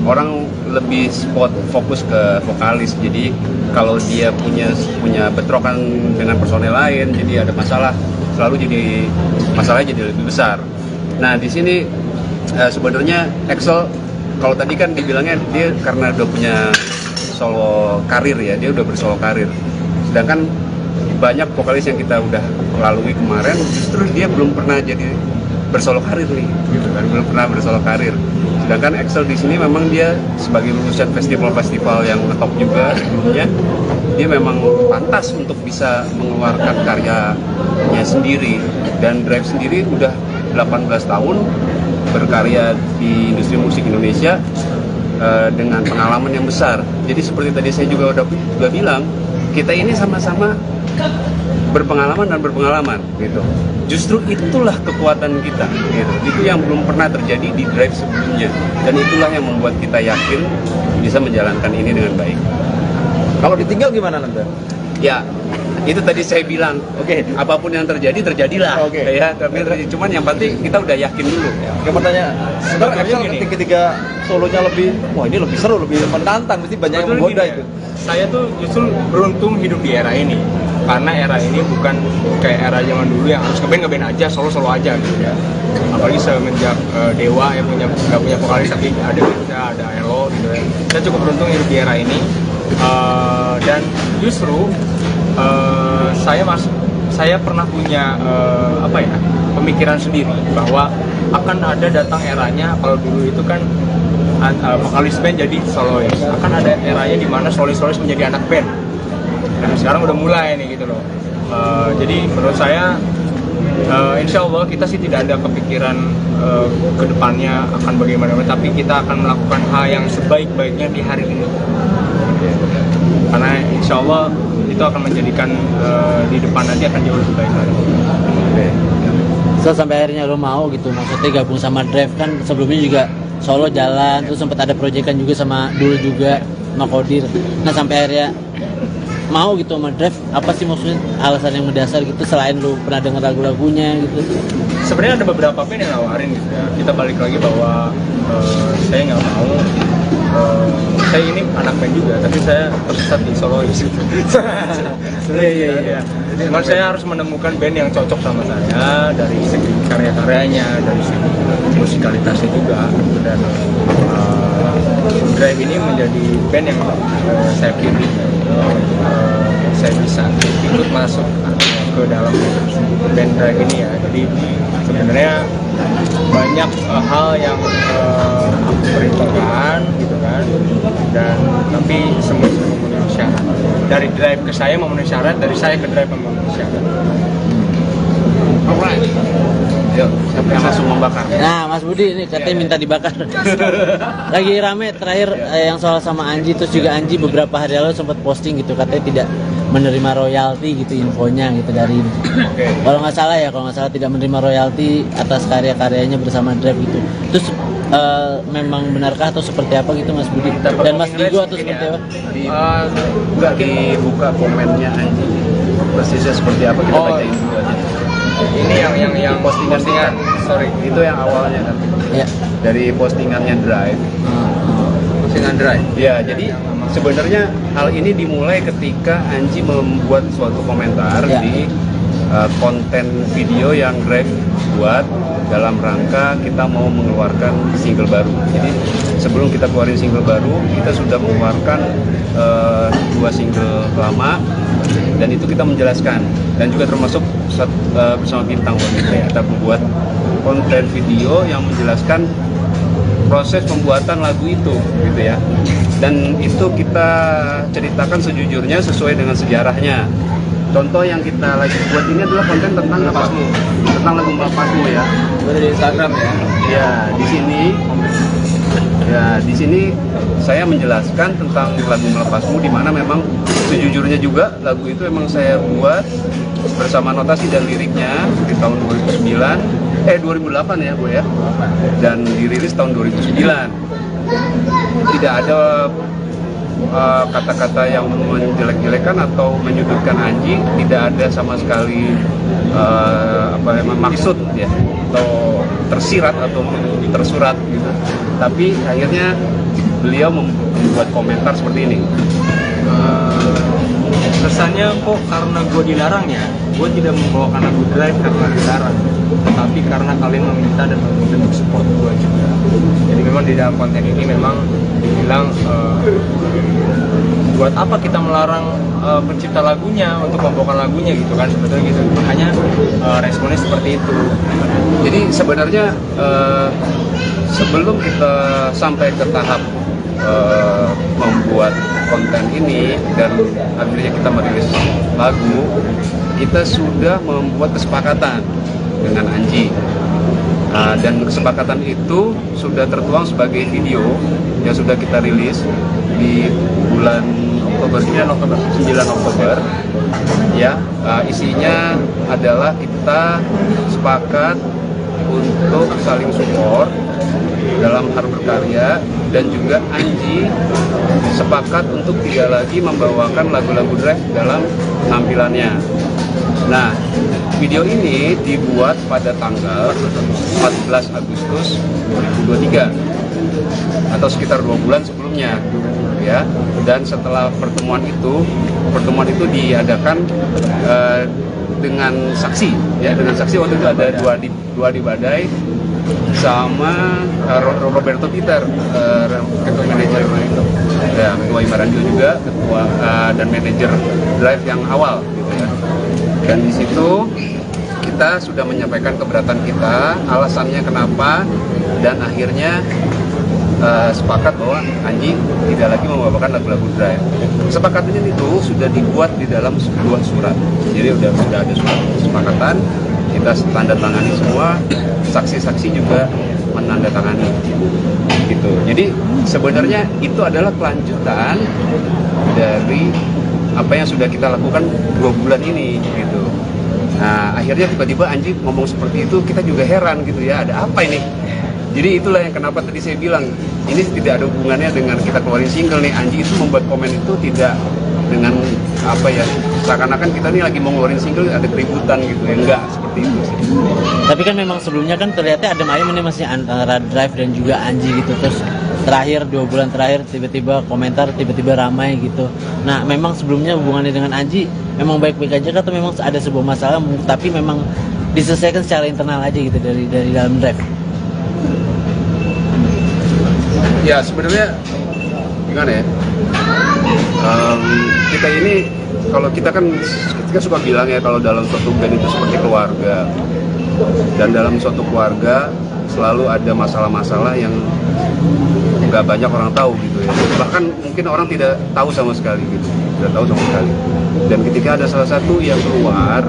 orang lebih fokus ke vokalis. Jadi kalau dia punya bentrokan dengan personel lain, jadi ada masalah, masalahnya jadi lebih besar. Nah di sini sebenarnya Axel, kalau tadi kan dibilangnya dia karena udah punya solo karir ya, dia udah bersolo karir. Sedangkan banyak vokalis yang kita udah lalui kemarin, justru dia belum pernah jadi bersolo karir nih, gitu kan, belum pernah bersolo karir. Sedangkan Axel di sini memang dia sebagai lulusan festival-festival yang ngetop juga sebelumnya, dia memang pantas untuk bisa mengeluarkan karyanya sendiri. Dan Drive sendiri udah 18 tahun berkarya di industri musik Indonesia dengan pengalaman yang besar. Jadi seperti tadi saya juga udah bilang, kita ini sama-sama berpengalaman dan berpengalaman gitu. Justru itulah kekuatan kita gitu. Itu yang belum pernah terjadi di Drive sebelumnya, dan itulah yang membuat kita yakin bisa menjalankan ini dengan baik. Kalau ditinggal gimana nanti? Ya itu tadi saya bilang, apapun yang terjadilah. Ya, cuman yang penting kita udah yakin dulu. Oke, pertanyaan. Sebenarnya Axel ketika solonya wah ini lebih seru, lebih menantang, mesti banyak yang menggoda itu. Saya tuh justru beruntung hidup di era ini, karena era ini bukan kayak era zaman dulu yang harus ngeband aja, solo aja gitu ya. Apalagi semenjak Dewa yang nggak punya vokalis tapi ada Winda, ada Elo gitu ya. Saya cukup beruntung hidup di era ini, dan justru saya pernah punya pemikiran sendiri bahwa akan ada datang eranya. Kalau dulu itu kan vokalis band jadi solois, akan ada eranya di mana solois menjadi anak band. Nah sekarang udah mulai nih gitu loh. Jadi menurut saya insya Allah kita sih tidak ada kepikiran ke depannya akan bagaimana, tapi kita akan melakukan hal yang sebaik-baiknya di hari ini. Karena insya Allah itu akan menjadikan di depan nanti akan jauh lebih baik lagi. So sampai akhirnya lo mau gitu, maksudnya gabung sama Drive. Kan sebelumnya juga solo jalan, terus sempat ada proyekan juga sama Dul juga, sama Kodir. Nah sampai akhirnya mau gitu sama Drive, apa sih maksudnya alasan yang mendasar gitu selain lu pernah denger lagu-lagunya gitu? Sebenarnya ada beberapa band yang nawarin gitu ya. Kita balik lagi bahwa saya nggak mau. Saya ini anak band juga, tapi saya tersesat di solois gitu. Iya. Cuman saya harus menemukan band yang cocok sama saya dari segi karya-karyanya, dari segi musikalitasnya juga. Dan Drive ini menjadi band yang saya pilih. Saya bisa ikut masuk ke dalam band Drive ini ya. Jadi sebenarnya banyak hal yang aku perhitungkan gitu kan, dan tapi semua memenuhi syarat. Dari Drive ke saya memenuhi syarat, dari saya ke Drive memenuhi syarat. Alright. Yuk, siapa yang langsung membakar? Nah, Mas Budi ini katanya minta dibakar. Lagi rame terakhir yang soal sama Anji, terus juga Anji beberapa hari lalu sempat posting gitu, katanya tidak menerima royalti gitu infonya gitu dari kalau nggak salah tidak menerima royalti atas karya-karyanya bersama Drive gitu. Terus memang benarkah atau seperti apa gitu Mas Budi dan Mas Digo atau seperti apa? Nggak dibuka komennya Anji, persisnya seperti apa kita bacain dulu aja. Ini yang postingan sorry, itu yang awalnya kan Ya. dari postingannya Drive. Postingan Drive. Ya, jadi sebenarnya hal ini dimulai ketika Anji membuat suatu komentar di konten video yang Drive buat dalam rangka kita mau mengeluarkan single baru. Jadi sebelum kita keluarin single baru, kita sudah mengeluarkan 2 single lama, dan itu kita menjelaskan, dan juga termasuk bersama Bintang Wanita kita membuat konten video yang menjelaskan proses pembuatan lagu itu gitu ya. Dan itu kita ceritakan sejujurnya sesuai dengan sejarahnya. Contoh yang kita lagi buat ini adalah konten tentang Melepasmu, tentang lagu Melepasmu ya. Ada di Instagram ya. Ya, di sini saya menjelaskan tentang lagu Melepasmu, di mana memang sejujurnya juga lagu itu memang saya buat bersama notasi dan liriknya di tahun 2008 ya Bu ya. Dan dirilis tahun 2009. Tidak ada kata-kata yang menjelek-jelekan atau menyudutkan Anji, tidak ada sama sekali maksud ya atau tersirat atau tersurat gitu. Tapi akhirnya beliau membuat komentar seperti ini. Kesannya kok karena gue dilarang ya, gue tidak membawakan lagu Drive karena dilarang, tetapi karena kalian meminta dan meminta untuk support gue juga. Jadi memang di dalam konten ini memang dibilang buat apa kita melarang pencipta lagunya untuk membawakan lagunya gitu kan, sebetulnya gitu. Makanya responnya seperti itu. Jadi sebenarnya sebelum kita sampai ke tahap membuat konten ini dan akhirnya kita merilis lagu, kita sudah membuat kesepakatan dengan Anji. Dan kesepakatan itu sudah tertuang sebagai video yang sudah kita rilis di bulan Oktober, 9 Oktober ya. Isinya adalah kita sepakat untuk saling support dalam hal berkarya, dan juga Anji sepakat untuk tidak lagi membawakan lagu-lagu Drive dalam penampilannya. Nah, video ini dibuat pada tanggal 14 Agustus 2023 atau sekitar 2 bulan sebelumnya ya. Dan setelah pertemuan itu diadakan dengan saksi ya, dengan saksi. Waktu itu ada dua di Badai sama Roberto Peter, ketua manajer ya, ketua Imarandio juga, ketua dan manajer Drive yang awal gitu ya. Dan di situ kita sudah menyampaikan keberatan kita, alasannya kenapa, dan akhirnya sepakat bahwa Anji tidak lagi membawakan lagu-lagu Drive. Kesepakatan itu sudah dibuat di dalam sebuah surat. Jadi sudah ada surat kesepakatan, kita tanda tangani semua, saksi-saksi juga menandatangani gitu. Jadi sebenarnya itu adalah kelanjutan dari apa yang sudah kita lakukan 2 bulan ini gitu. Nah, akhirnya tiba-tiba Anji ngomong seperti itu, kita juga heran gitu ya, ada apa ini? Jadi itulah yang kenapa tadi saya bilang ini tidak ada hubungannya dengan kita keluarin single nih. Anji itu membuat komen itu tidak dengan apa ya, seakan-akan kita nih lagi mau ngeluarin single ada keributan gitu ya, enggak seperti itu sih. Tapi kan memang sebelumnya kan terlihatnya adem ayem ini masih antara Drive dan juga Anji gitu. Terus terakhir 2 bulan terakhir tiba-tiba komentar tiba-tiba ramai gitu. Nah, memang sebelumnya hubungannya dengan Anji memang baik-baik aja atau memang ada sebuah masalah tapi memang diselesaikan secara internal aja gitu dari dalam Drive? Ya sebenarnya gimana ya, kita ini kalau kita suka bilang ya, kalau dalam suatu band itu seperti keluarga, dan dalam suatu keluarga selalu ada masalah-masalah yang nggak banyak orang tahu gitu ya, bahkan mungkin orang tidak tahu sama sekali gitu, tidak tahu sama sekali. Dan ketika ada salah satu yang keluar,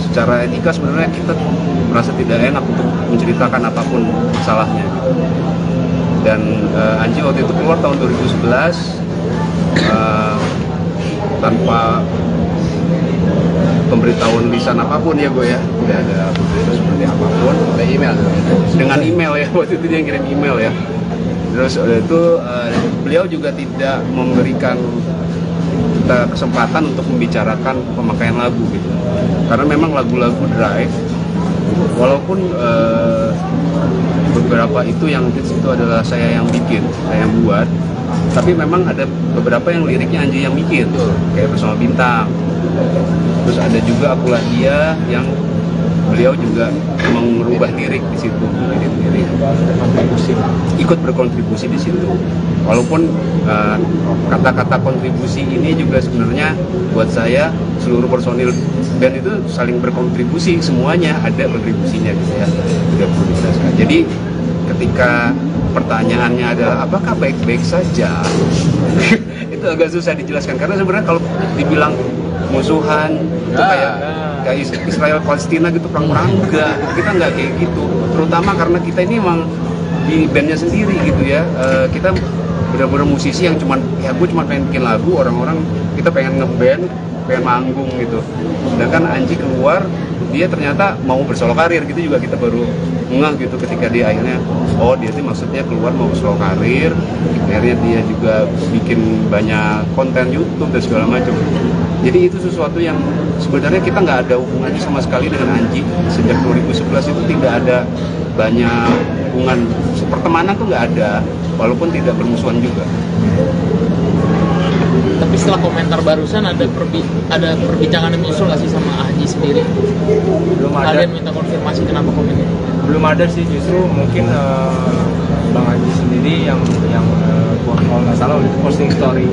secara etika sebenarnya kita merasa tidak enak untuk menceritakan apapun masalahnya gitu. Dan Anji waktu itu keluar tahun 2011 tanpa pemberitahuan lisan apapun ya gue ya, tidak ada pemberitahuan seperti apapun, ada email dengan email ya, waktu itu dia ngirim email ya. Terus itu beliau juga tidak memberikan kita kesempatan untuk membicarakan pemakaian lagu gitu, karena memang lagu-lagu Drive walaupun beberapa itu yang hits itu adalah saya yang bikin, saya yang buat, tapi memang ada beberapa yang liriknya Anji yang bikin, kayak Personal Bintang. Terus ada juga Akulah Dia yang beliau juga merubah lirik di situ, ikut berkontribusi di situ. Walaupun kata-kata kontribusi ini juga sebenarnya buat saya seluruh personil band itu saling berkontribusi, semuanya ada kontribusinya gitu ya, tidak perlu dijelaskan. Jadi ketika pertanyaannya adalah apakah baik-baik saja, itu agak susah dijelaskan, karena sebenarnya kalau dibilang musuhan itu kayak Israel Palestina gitu, perang-perang enggak, kita nggak kayak gitu. Terutama karena kita ini emang di bandnya sendiri gitu ya, kita benar-benar musisi yang cuman ya gue cuma pengen bikin lagu, orang-orang kita pengen ngeband, pengen manggung gitu. Sedangkan Anji keluar dia ternyata mau bersolo karir gitu juga kita baru ngeh gitu ketika dia akhirnya oh dia itu maksudnya keluar mau bersolo karir, akhirnya dia juga bikin banyak konten YouTube dan segala macam. Jadi itu sesuatu yang sebenarnya kita nggak ada hubungannya sama sekali dengan Anji. Sejak 2011 itu tidak ada banyak hubungan pertemanan tuh nggak ada, walaupun tidak bermusuhan juga. Tapi setelah komentar barusan ada perbincangan yang muncul nggak sih sama Anji sendiri? Belum ada. Kalian minta konfirmasi kenapa komennya? Belum ada sih, justru mungkin Bang Anji sendiri yang kalau nggak salah itu posting story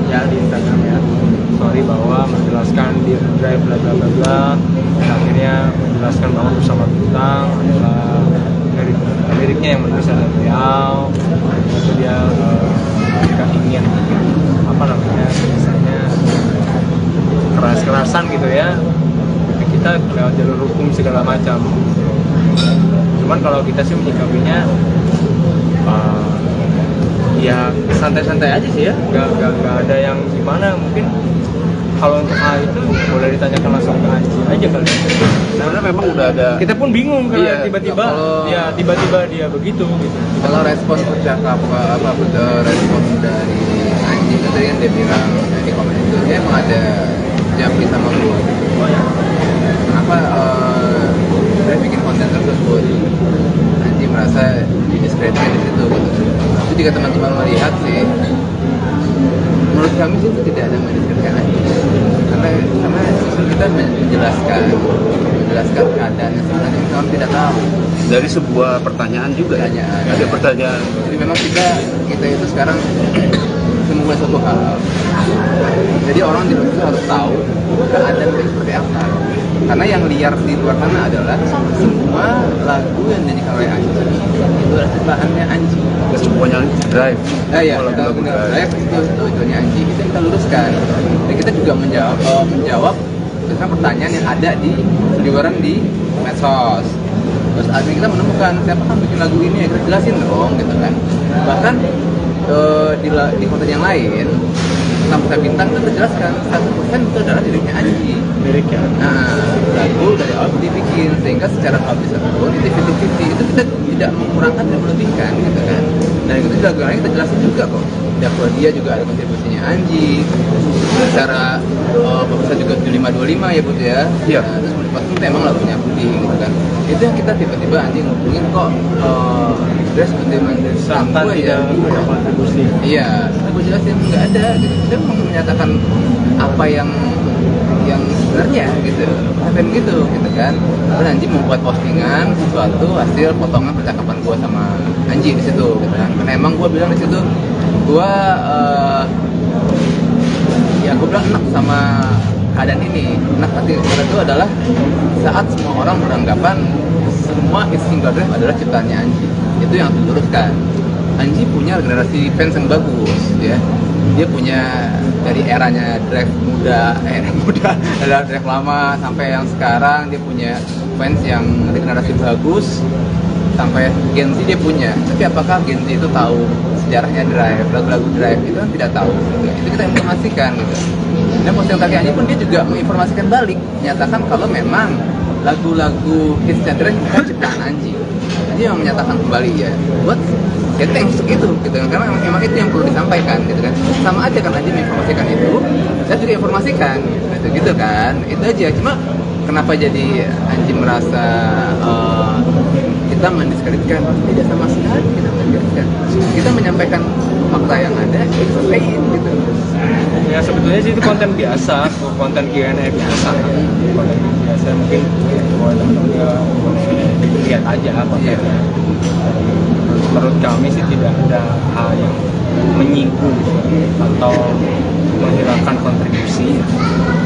ya di Instagram ya, story bahwa menjelaskan Dear Drive bla bla bla bla, dan akhirnya menjelaskan bahwa Bersama Bintang adalah liriknya yang menulis adalah beliau, itu dia nggak ingin apa namanya misalnya keras-kerasan gitu ya, tapi kita lewat jalur hukum segala macam. Cuman kalau kita sih menyikapinya ya santai-santai aja sih ya, nggak ada yang gimana. Mungkin kalau untuk hal itu boleh ditanyakan langsung ke Anji aja kali. Sebenarnya memang udah ada. Kita pun bingung karena Iya, tiba-tiba kalau- tiba-tiba dia begitu gitu. Kalau respon percakapan respon dari Anji itu tadi yang dia bilang di komen itu dia emang ada jampi sama gue. Oh ya. Kenapa dia bikin konten tersebut? Anji merasa didiskreditkan di situ gitu. Itu jika teman-teman melihat sih, menurut kami sih itu tidak ada mendiskreditkan Anji. Karena justru kita menjelaskan keadaannya sebenarnya kawan tidak tahu. Dari sebuah pertanyaan juga ya. Pertanyaan. Ada pertanyaan. Jadi memang kita itu sekarang memulai suatu hal. Jadi orang di luar itu harus tahu keadaan itu seperti apa. Karena yang liar di luar sana adalah semua lagu yang dinyanyikan oleh Anji itu adalah ciptaannya Anji. Semuanya Drive. Ya, Lagu-lagu Drive. itu Anji. Itu kita luruskan. Dan kita juga menjawab tentang pertanyaan yang ada di seliweran di medsos. Terus akhirnya kita menemukan siapa kan bikin lagu ini ya, kita jelasin dong gitu kan. Bahkan di konten yang lain tentang Bersama Bintang itu terjelaskan 100% itu adalah liriknya Anji. Liriknya. Nah, lagu dari awal dibikin sehingga secara publish pun itu 50-50, itu kita tidak mengurangan dan melebihkan gitu kan. Nah itu di lagu lain kita jelasin juga kok. Dakwah dia juga ada kontribusinya Anji. Secara bagusnya juga 2525 ya Bud ya. Iya. Nah, terus Budi Pasung emang lagunya Budi gitu kan. Itu yang kita tiba-tiba Anji ngubungin kok dia seperti Seakan tidak ada kontribusi. Iya, aku jelasin nggak ada gitu. Kita mau menyatakan apa yang sebenarnya gitu, apa gitu kan. Terus Anji membuat postingan sesuatu hasil potongan percakapan gua sama Anji di situ gitu kan. Karena emang gua bilang di situ gua bilang enak sama keadaan ini. Enak hati karena itu adalah saat semua orang beranggapan semua hit single Drive adalah ciptaannya Anji. Itu yang aku luruskan. Anji punya generasi fans yang bagus ya. Dia punya dari eranya Drive muda, adalah Drive lama sampai yang sekarang dia punya fans yang dari generasi bagus sampai Gen Z dia punya. Tapi apakah Gen Z itu tahu sejarahnya Drive, lagu-lagu Drive itu kan tidak tahu. Gitu. Itu kita informasikan gitu. Dan posting tadi Anji pun dia juga menginformasikan balik, menyatakan kalau memang lagu-lagu hits Drive bukan ciptaan Anji. Anji yang menyatakan kembali ya, buat setting itu gitu kan, karena memang itu yang perlu disampaikan gitu kan. Sama aja kan Anji menginformasikan itu, saya juga informasikan gitu kan. Itu aja. Cuma kenapa jadi Anji merasa kita mendiskreditkan? Tidak sama sekali kita mendiskreditkan. Kita menyampaikan fakta yang ada, itu lain gitu. Ya sebetulnya sih itu konten biasa, konten Q&A biasa. Konten biasa mungkin buat teman-teman lihat aja kontennya. Menurut kami sih tidak ada hal yang menyinggung atau menghilangkan kontribusi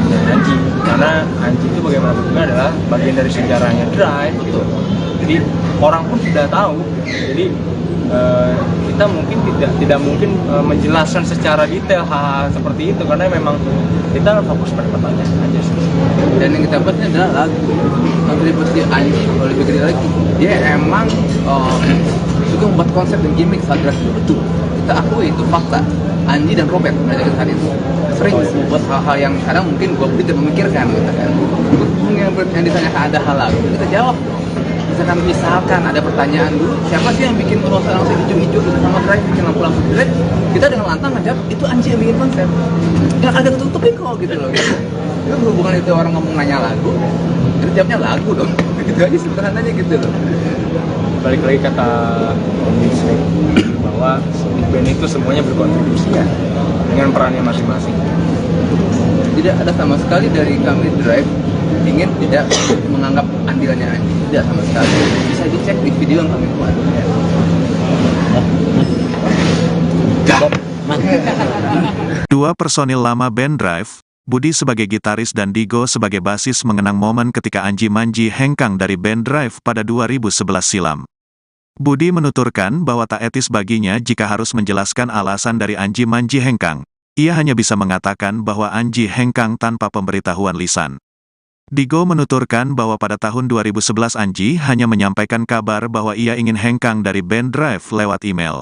dari Anji, karena Anji itu bagaimanapun juga adalah bagian dari sejarahnya Drive gitu. Jadi orang pun sudah tahu. Jadi kita mungkin tidak mungkin menjelaskan secara detail hal seperti itu karena memang kita fokus pada pertanyaan aja sih. Dan yang kita bahas ini adalah lagu kontribusi Anji lebih gede lagi. Dia emang juga membuat konsep dan gimmick saat Drive itu betul. Kita akui itu fakta. Anji dan Robert mereka saat itu sering membuat hal-hal yang kadang mungkin gue tidak memikirkan gitu kan. Yang ditanyakan ada hal lagu kita jawab dong. Misalkan ada pertanyaan dulu, siapa sih yang bikin langsung hijau-hijau gitu sama drive, bikin lampu-lampu jelek, kita dengan lantang ngajak, itu Anji yang bikin konsep. Nggak ada tutupin kok gitu loh. Gitu. Itu berhubungan itu orang ngomong nanya lagu, itu jawabnya lagu dong. Gitu aja sederhananya gitu loh. Balik lagi kata Om Bisrik bahwa band itu semuanya berkontribusi ya dengan perannya masing-masing. Tidak ada sama sekali dari kami drive ingin tidak menganggap andilannya Anji, tidak sama sekali. Bisa dicek di video yang kami buat. Dua personil lama band Drive, Budi sebagai gitaris dan Digo sebagai basis mengenang momen ketika Anji Manji hengkang dari band Drive pada 2011 silam. Budi menuturkan bahwa tak etis baginya jika harus menjelaskan alasan dari Anji Manji hengkang. Ia hanya bisa mengatakan bahwa Anji hengkang tanpa pemberitahuan lisan. Digo menuturkan bahwa pada tahun 2011 Anji hanya menyampaikan kabar bahwa ia ingin hengkang dari band Drive lewat email.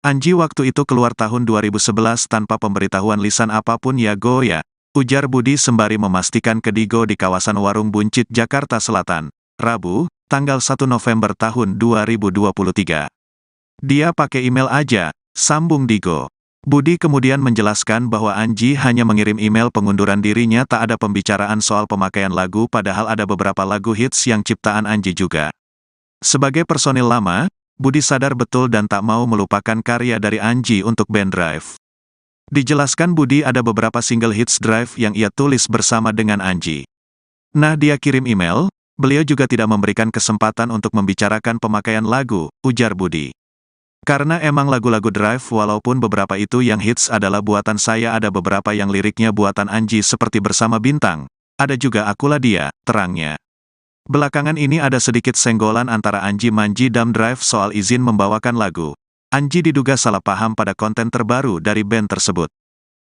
Anji waktu itu keluar tahun 2011 tanpa pemberitahuan lisan apapun ya goya, ujar Budi sembari memastikan ke Digo di kawasan Warung Buncit, Jakarta Selatan, Rabu, tanggal 1 November tahun 2023. Dia pakai email aja, sambung Digo. Budi kemudian menjelaskan bahwa Anji hanya mengirim email pengunduran dirinya, tak ada pembicaraan soal pemakaian lagu padahal ada beberapa lagu hits yang ciptaan Anji juga. Sebagai personil lama, Budi sadar betul dan tak mau melupakan karya dari Anji untuk band Drive. Dijelaskan Budi ada beberapa single hits Drive yang ia tulis bersama dengan Anji. Nah dia kirim email, beliau juga tidak memberikan kesempatan untuk membicarakan pemakaian lagu, ujar Budi. Karena emang lagu-lagu Drive walaupun beberapa itu yang hits adalah buatan saya, ada beberapa yang liriknya buatan Anji seperti Bersama Bintang. Ada juga Akulah Dia, terangnya. Belakangan ini ada sedikit senggolan antara Anji Manji dan Drive soal izin membawakan lagu. Anji diduga salah paham pada konten terbaru dari band tersebut.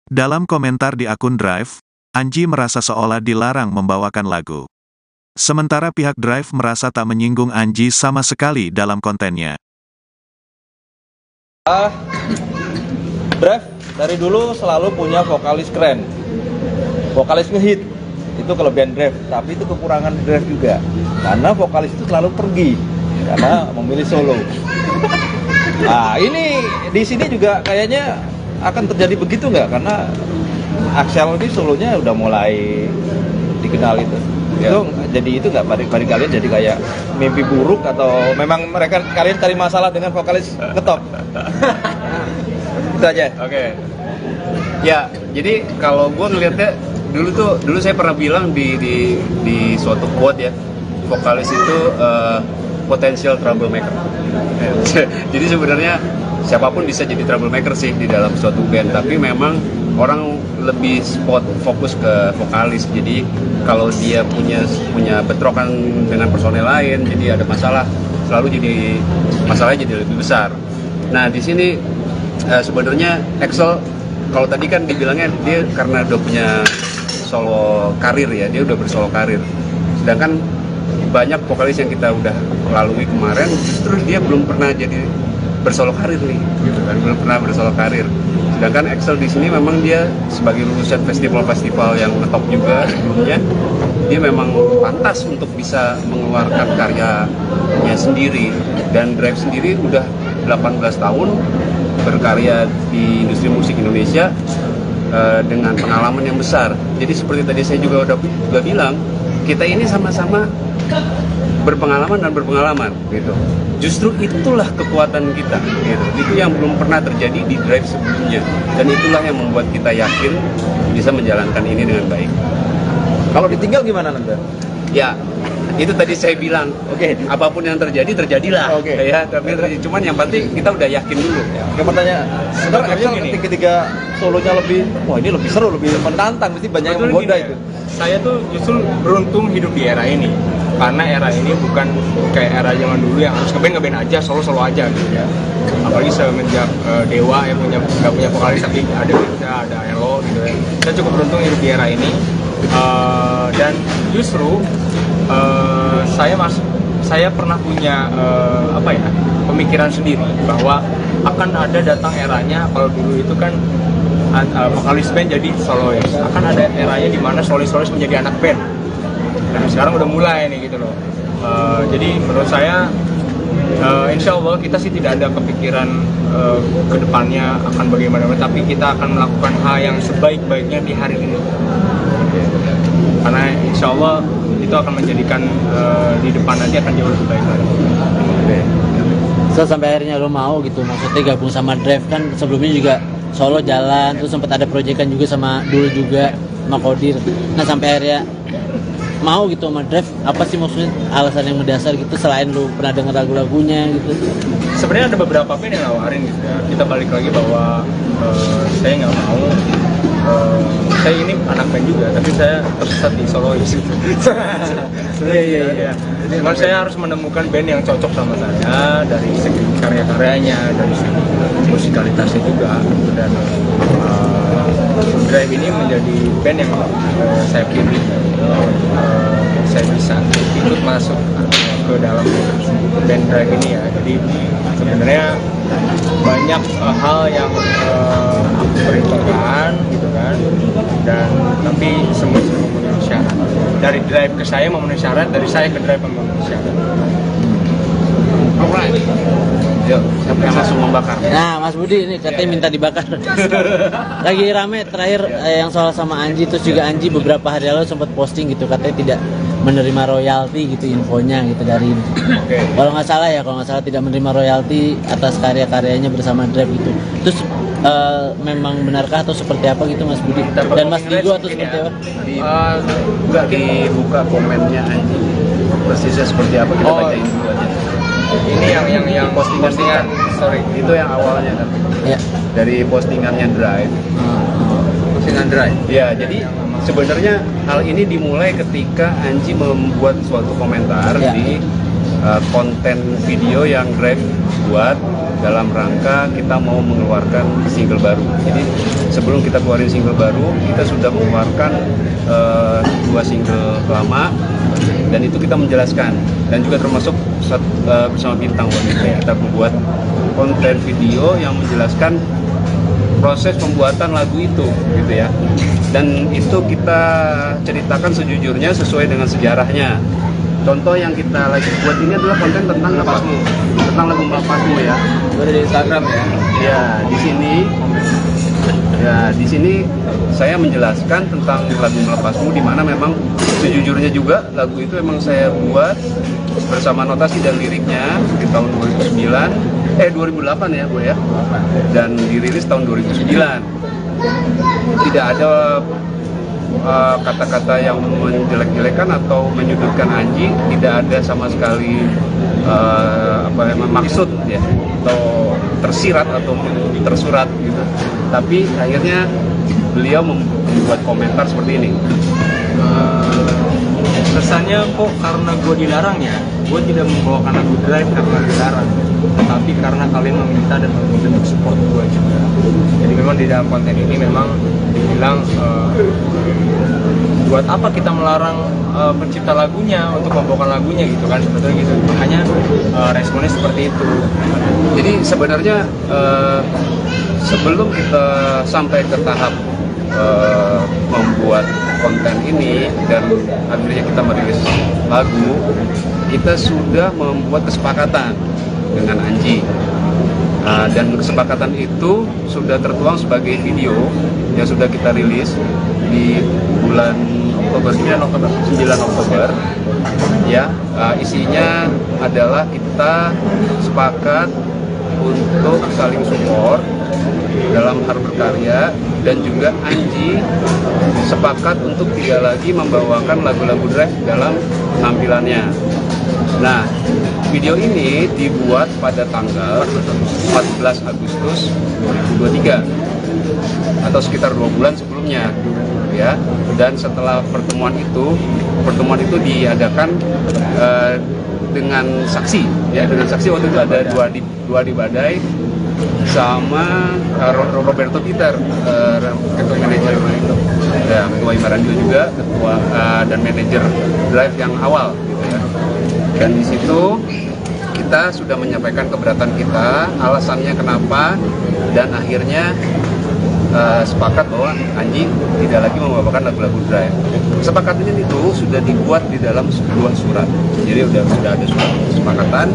Dalam komentar di akun Drive, Anji merasa seolah dilarang membawakan lagu. Sementara pihak Drive merasa tak menyinggung Anji sama sekali dalam kontennya. Drive dari dulu selalu punya vokalis keren, vokalis ngehit, itu kelebihan Drive. Tapi itu kekurangan Drive juga, karena vokalis itu selalu pergi karena memilih solo. Nah ini di sini juga kayaknya akan terjadi begitu nggak? Karena Axel ini solonya udah mulai dikenal itu. Ya. Itu jadi itu nggak bari kalian jadi kayak mimpi buruk atau memang kalian cari masalah dengan vokalis ngetop? Itu aja. Oke. Ya, jadi kalau gue ngelihatnya dulu saya pernah bilang di suatu quote ya, vokalis itu potential troublemaker. Jadi sebenarnya siapapun bisa jadi troublemaker sih di dalam suatu band, tapi memang orang lebih fokus ke vokalis. Jadi kalau dia punya bentrokan dengan personel lain, jadi ada masalah, masalahnya jadi lebih besar. Nah di sini sebenarnya Axel, kalau tadi kan dibilangnya dia karena udah punya solo karir ya, dia udah bersolo karir. Sedangkan banyak vokalis yang kita udah lalui kemarin, justru dia belum pernah jadi bersolo karir nih, gitu kan, belum pernah bersolo karir. Sedangkan Axel di sini memang dia sebagai lulusan festival-festival yang ngetop juga sebelumnya, dia memang pantas untuk bisa mengeluarkan karyanya sendiri. Dan Drive sendiri udah 18 tahun berkarya di industri musik Indonesia dengan pengalaman yang besar. Jadi seperti tadi saya juga udah bilang, kita ini sama-sama berpengalaman dan berpengalaman gitu. Justru itulah kekuatan kita gitu. Itu yang belum pernah terjadi di Drive sebelumnya, dan itulah yang membuat kita yakin bisa menjalankan ini dengan baik. Kalau ditinggal gimana nanti? Ya, itu tadi saya bilang, Oke. apapun yang terjadilah. Oke. Ya, tapi cuman yang penting kita udah yakin dulu. Yang pertanyaan, sebenarnya Axel ketika solonya lebih, wah ini lebih seru, lebih menantang, mesti banyak yang menggoda itu. Saya tuh justru beruntung hidup di era ini, karena era ini bukan kayak era zaman dulu yang harus ngeband aja, solo aja gitu ya. Apalagi semenjak Dewa yang nggak punya vokalis tapi ada Mirza, ada Elo gitu ya. Saya cukup beruntung hidup di era ini, dan justru saya pernah punya apa ya, pemikiran sendiri bahwa akan ada datang eranya, kalau dulu itu kan vokalis band jadi solois, akan ada eranya di mana solois menjadi anak band. Dan sekarang udah mulai nih gitu loh. Jadi menurut saya insya Allah kita sih tidak ada kepikiran ke depannya akan bagaimana, tapi kita akan melakukan hal yang sebaik-baiknya di hari ini. Karena insya Allah itu akan menjadikan di depan nanti akan jauh lebih baik lagi. So, sampai akhirnya lo mau gitu, maksudnya gabung sama Drive kan sebelumnya juga solo jalan, terus sempat ada proyekan juga sama Dul juga sama Kodir. Nah sampai akhirnya mau gitu sama Drive, apa sih maksudnya alasan yang mendasar gitu selain lu pernah denger lagu-lagunya gitu? Sebenarnya ada beberapa band yang nawarin gitu ya. Kita balik lagi bahwa saya nggak mau. Saya ini anak band juga, tapi saya tersesat di solois. Iya. Cuman saya harus menemukan band yang cocok sama saya dari segi karya-karyanya, dari segi musikalitasnya juga. Dan Drive ini menjadi band yang saya pilih. Saya bisa ikut masuk ke dalam band Drive ini ya. Jadi sebenarnya banyak hal yang aku perhitungkan gitu kan, dan tapi semua memenuhi syarat. Dari Drive ke saya memenuhi syarat, dari saya ke Drive memenuhi syarat. Alright. Yuk, siapa yang langsung membakar? Nah Mas Budi ini katanya minta dibakar. Lagi rame terakhir yang soal sama Anji, terus juga Anji beberapa hari lalu sempat posting gitu katanya tidak menerima royalti gitu infonya gitu dari kalau nggak salah tidak menerima royalti atas karya-karyanya bersama Drive gitu. Terus memang benarkah atau seperti apa gitu Mas Budi dan Mas Digo atau seperti apa? Nggak dibuka komennya Anji persisnya seperti apa, kita bacain dulu aja. Ini yang postingan, sorry, Itu yang awalnya kan, Ya. dari postingannya Drive. Postingan Drive. Ya, jadi sebenarnya hal ini dimulai ketika Anji membuat suatu komentar Ya. di konten video yang Drive buat dalam rangka kita mau mengeluarkan single baru. Jadi sebelum kita keluarin single baru, kita sudah mengeluarkan 2 single lama, dan itu kita menjelaskan, dan juga termasuk bersama Bintang Wanita kita membuat konten video yang menjelaskan proses pembuatan lagu itu gitu ya. Dan itu kita ceritakan sejujurnya sesuai dengan sejarahnya. Contoh yang kita lagi buat ini adalah konten tentang Melepasmu, tentang lagu Melepasmu ya. Itu ada di Instagram ya. Ya, di sini saya menjelaskan tentang lagu Melepasmu, di mana memang sejujurnya juga lagu itu memang saya buat bersama notasi dan liriknya di tahun 2008 ya Bu ya, dan dirilis tahun 2009. Tidak ada kata-kata yang menjelek-jelekan atau menyudutkan Anji, tidak ada sama sekali maksud ya, atau tersirat atau tersurat gitu. Tapi akhirnya beliau membuat komentar seperti ini. Kesannya kok karena gue dilarang ya, gue tidak membawakan lagu Drive karena dilarang, tetapi karena kalian meminta dan meminta untuk support gue juga. Jadi memang di dalam konten ini memang dibilang buat apa kita melarang pencipta lagunya untuk membawakan lagunya gitu kan, sebetulnya gitu. Makanya responnya seperti itu. Jadi sebenarnya sebelum kita sampai ke tahap membuat konten ini dan akhirnya kita merilis lagu, kita sudah membuat kesepakatan dengan Anji, dan kesepakatan itu sudah tertuang sebagai video yang sudah kita rilis di bulan Oktober, 9 Oktober ya. Isinya adalah kita sepakat untuk saling support dalam hal berkarya, dan juga Anji sepakat untuk tidak lagi membawakan lagu-lagu Drive dalam penampilannya. Nah, video ini dibuat pada tanggal 14 Agustus 2023 atau sekitar 2 bulan sebelumnya ya. Dan setelah pertemuan itu diadakan dengan saksi ya, dengan saksi waktu itu ada dua di Badai sama Roberto Peter, ketua manajer ya, ketua Imarandio juga, ketua dan manajer Drive yang awal gitu ya. Dan di situ kita sudah menyampaikan keberatan kita, alasannya kenapa, dan akhirnya sepakat bahwa Anji tidak lagi membawakan lagu-lagu drive. Kesepakatan itu sudah dibuat di dalam sebuah surat. Jadi sudah ada surat kesepakatan,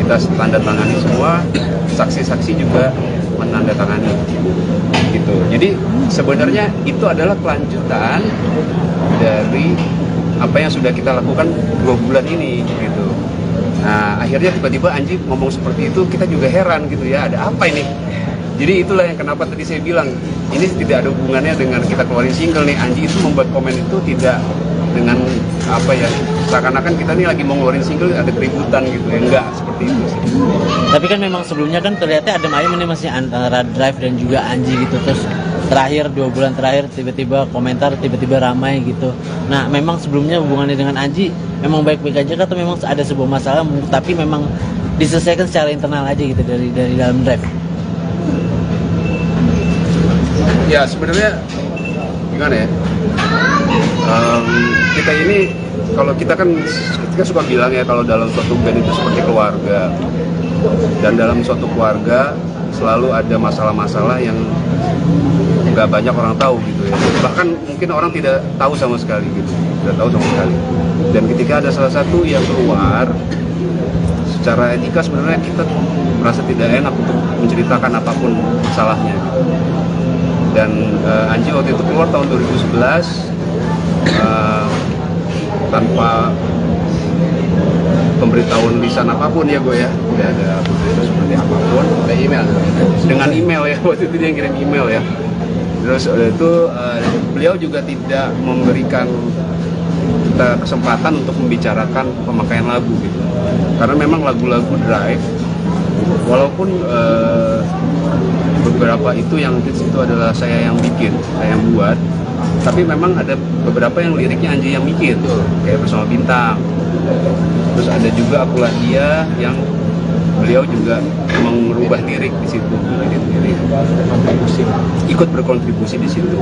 kita tanda tangani semua, saksi-saksi juga menandatangani. Gitu. Jadi sebenarnya itu adalah kelanjutan dari apa yang sudah kita lakukan 2 bulan ini gitu. Nah, akhirnya tiba-tiba Anji ngomong seperti itu, kita juga heran gitu ya, ada apa ini? Jadi itulah yang kenapa tadi saya bilang, ini tidak ada hubungannya dengan kita keluarin single nih. Anji itu membuat komen itu tidak dengan apa ya, seakan-akan kita nih lagi mau ngeluarin single ada keributan gitu ya, enggak seperti itu sih. Tapi kan memang sebelumnya kan terlihatnya adem ayem ini masih antara Drive dan juga Anji gitu. Terus terakhir 2 bulan terakhir tiba-tiba komentar tiba-tiba ramai gitu. Nah memang sebelumnya hubungannya dengan Anji memang baik-baik aja atau memang ada sebuah masalah tapi memang diselesaikan secara internal aja gitu dari dalam Drive? Ya sebenarnya gimana ya, kita ini kalau kita suka bilang ya, kalau dalam suatu band itu seperti keluarga, dan dalam suatu keluarga selalu ada masalah-masalah yang nggak banyak orang tahu gitu ya, bahkan mungkin orang tidak tahu sama sekali gitu, tidak tahu sama sekali. Dan ketika ada salah satu yang keluar, secara etika sebenarnya kita merasa tidak enak untuk menceritakan apapun masalahnya gitu. Dan Anji waktu itu keluar tahun 2011 tanpa pemberitahuan lisan apapun ya gue ya, tidak ada pemberitahuan seperti apapun, ada email dengan email ya, waktu itu dia yang kirim email ya. Terus itu beliau juga tidak memberikan kita kesempatan untuk membicarakan pemakaian lagu gitu, karena memang lagu-lagu Drive walaupun beberapa itu yang hits itu adalah saya yang bikin, saya yang buat, tapi memang ada beberapa yang liriknya Anji yang bikin, kayak Bersama Bintang. Terus ada juga Akulah Dia yang beliau juga mengubah lirik di situ, lirik ikut berkontribusi di situ.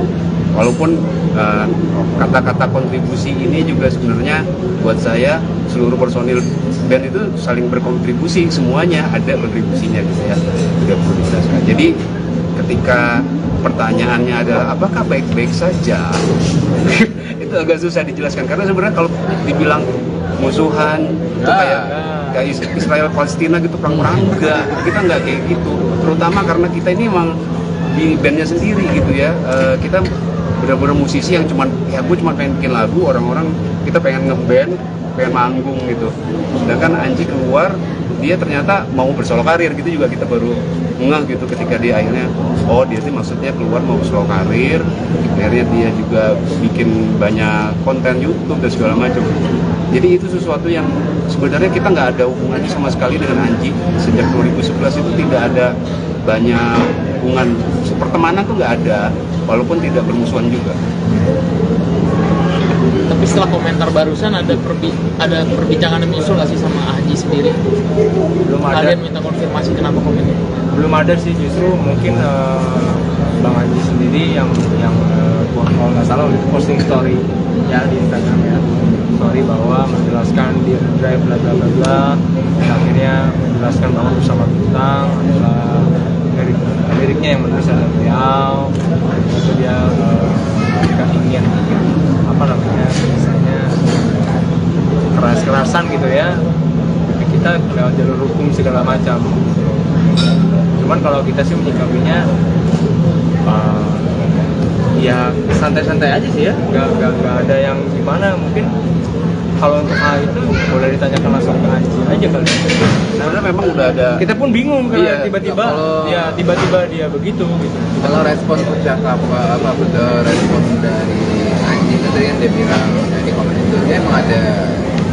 Walaupun kata-kata kontribusi ini juga sebenarnya buat saya seluruh personil band itu saling berkontribusi, semuanya ada kontribusinya gitu ya, tidak perlu dijelaskan. Jadi ketika pertanyaannya adalah apakah baik-baik saja, itu agak susah dijelaskan, karena sebenarnya kalau dibilang musuhan itu kayak Israel Palestina gitu, perang enggak, kita nggak kayak gitu, terutama karena kita ini emang di bandnya sendiri gitu ya, kita benar-benar musisi yang cuman ya gue cuma pengen bikin lagu, orang-orang kita pengen ngeband, pengen manggung gitu. Sedangkan Anji keluar, dia ternyata mau bersolo karir gitu, juga kita baru ngeh gitu ketika dia akhirnya, oh dia tuh maksudnya keluar mau bersolo karir. Akhirnya dia juga bikin banyak konten YouTube dan segala macam. Jadi itu sesuatu yang sebenarnya kita nggak ada hubungannya sama sekali dengan Anji. Sejak 2011 itu tidak ada banyak hubungan pertemanan tuh nggak ada, walaupun tidak bermusuhan juga. Tapi setelah komentar barusan ada perbincangan yang usul nggak sih sama Anji sendiri? Belum ada. Kalian minta konfirmasi kenapa komen itu? Belum ada sih, justru mungkin Bang Anji sendiri yang kalau nggak salah itu posting story ya di Instagram ya, story bahwa menjelaskan di Drive bla bla bla bla, dan akhirnya menjelaskan bahwa Bersama Bintang adalah liriknya yang menulis oleh beliau, itu dia jika ingin apa namanya misalnya keras-kerasan gitu ya, tapi kita lewat jalur hukum segala macam. Cuman kalau kita sih menyikapinya ya santai-santai aja sih ya, nggak ada yang gimana. Mungkin kalau untuk hal itu boleh ditanyakan langsung ke Anji aja kali. Karena memang udah ada. Kita pun bingung karena Iya. tiba-tiba Kalau- ya tiba-tiba dia begitu gitu. Kalau respon percakapan respon dari Anji itu tadi yang dia bilang di komen itu, dia emang ada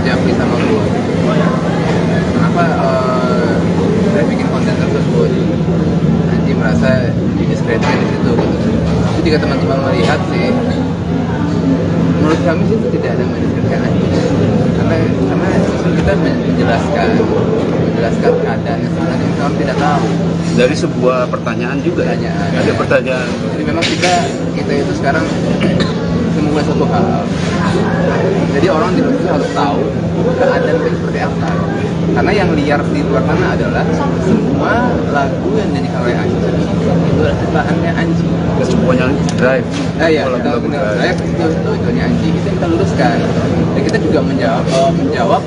japri sama gue. Kenapa dia bikin konten tersebut? Anji merasa didiskreditkan di situ gitu. Tapi jika teman-teman melihat sih, menurut kami sih itu tidak ada mendiskreditkan Anji, karena justru kita menjelaskan keadaan yang sebenarnya kami tidak tahu. Dari sebuah pertanyaan juga ya? Pertanyaan. Ada pertanyaan. Jadi memang kita itu sekarang memulai suatu hal. Jadi orang di luar itu harus tahu keadaan itu seperti apa. Karena yang liar di luar sana adalah semua lagu yang dinyanyikan oleh Anji itu adalah ciptaannya Anji. Semuanya drive. Iya, kita drive itu Anji. Itu kita luruskan. Dan kita juga menjawab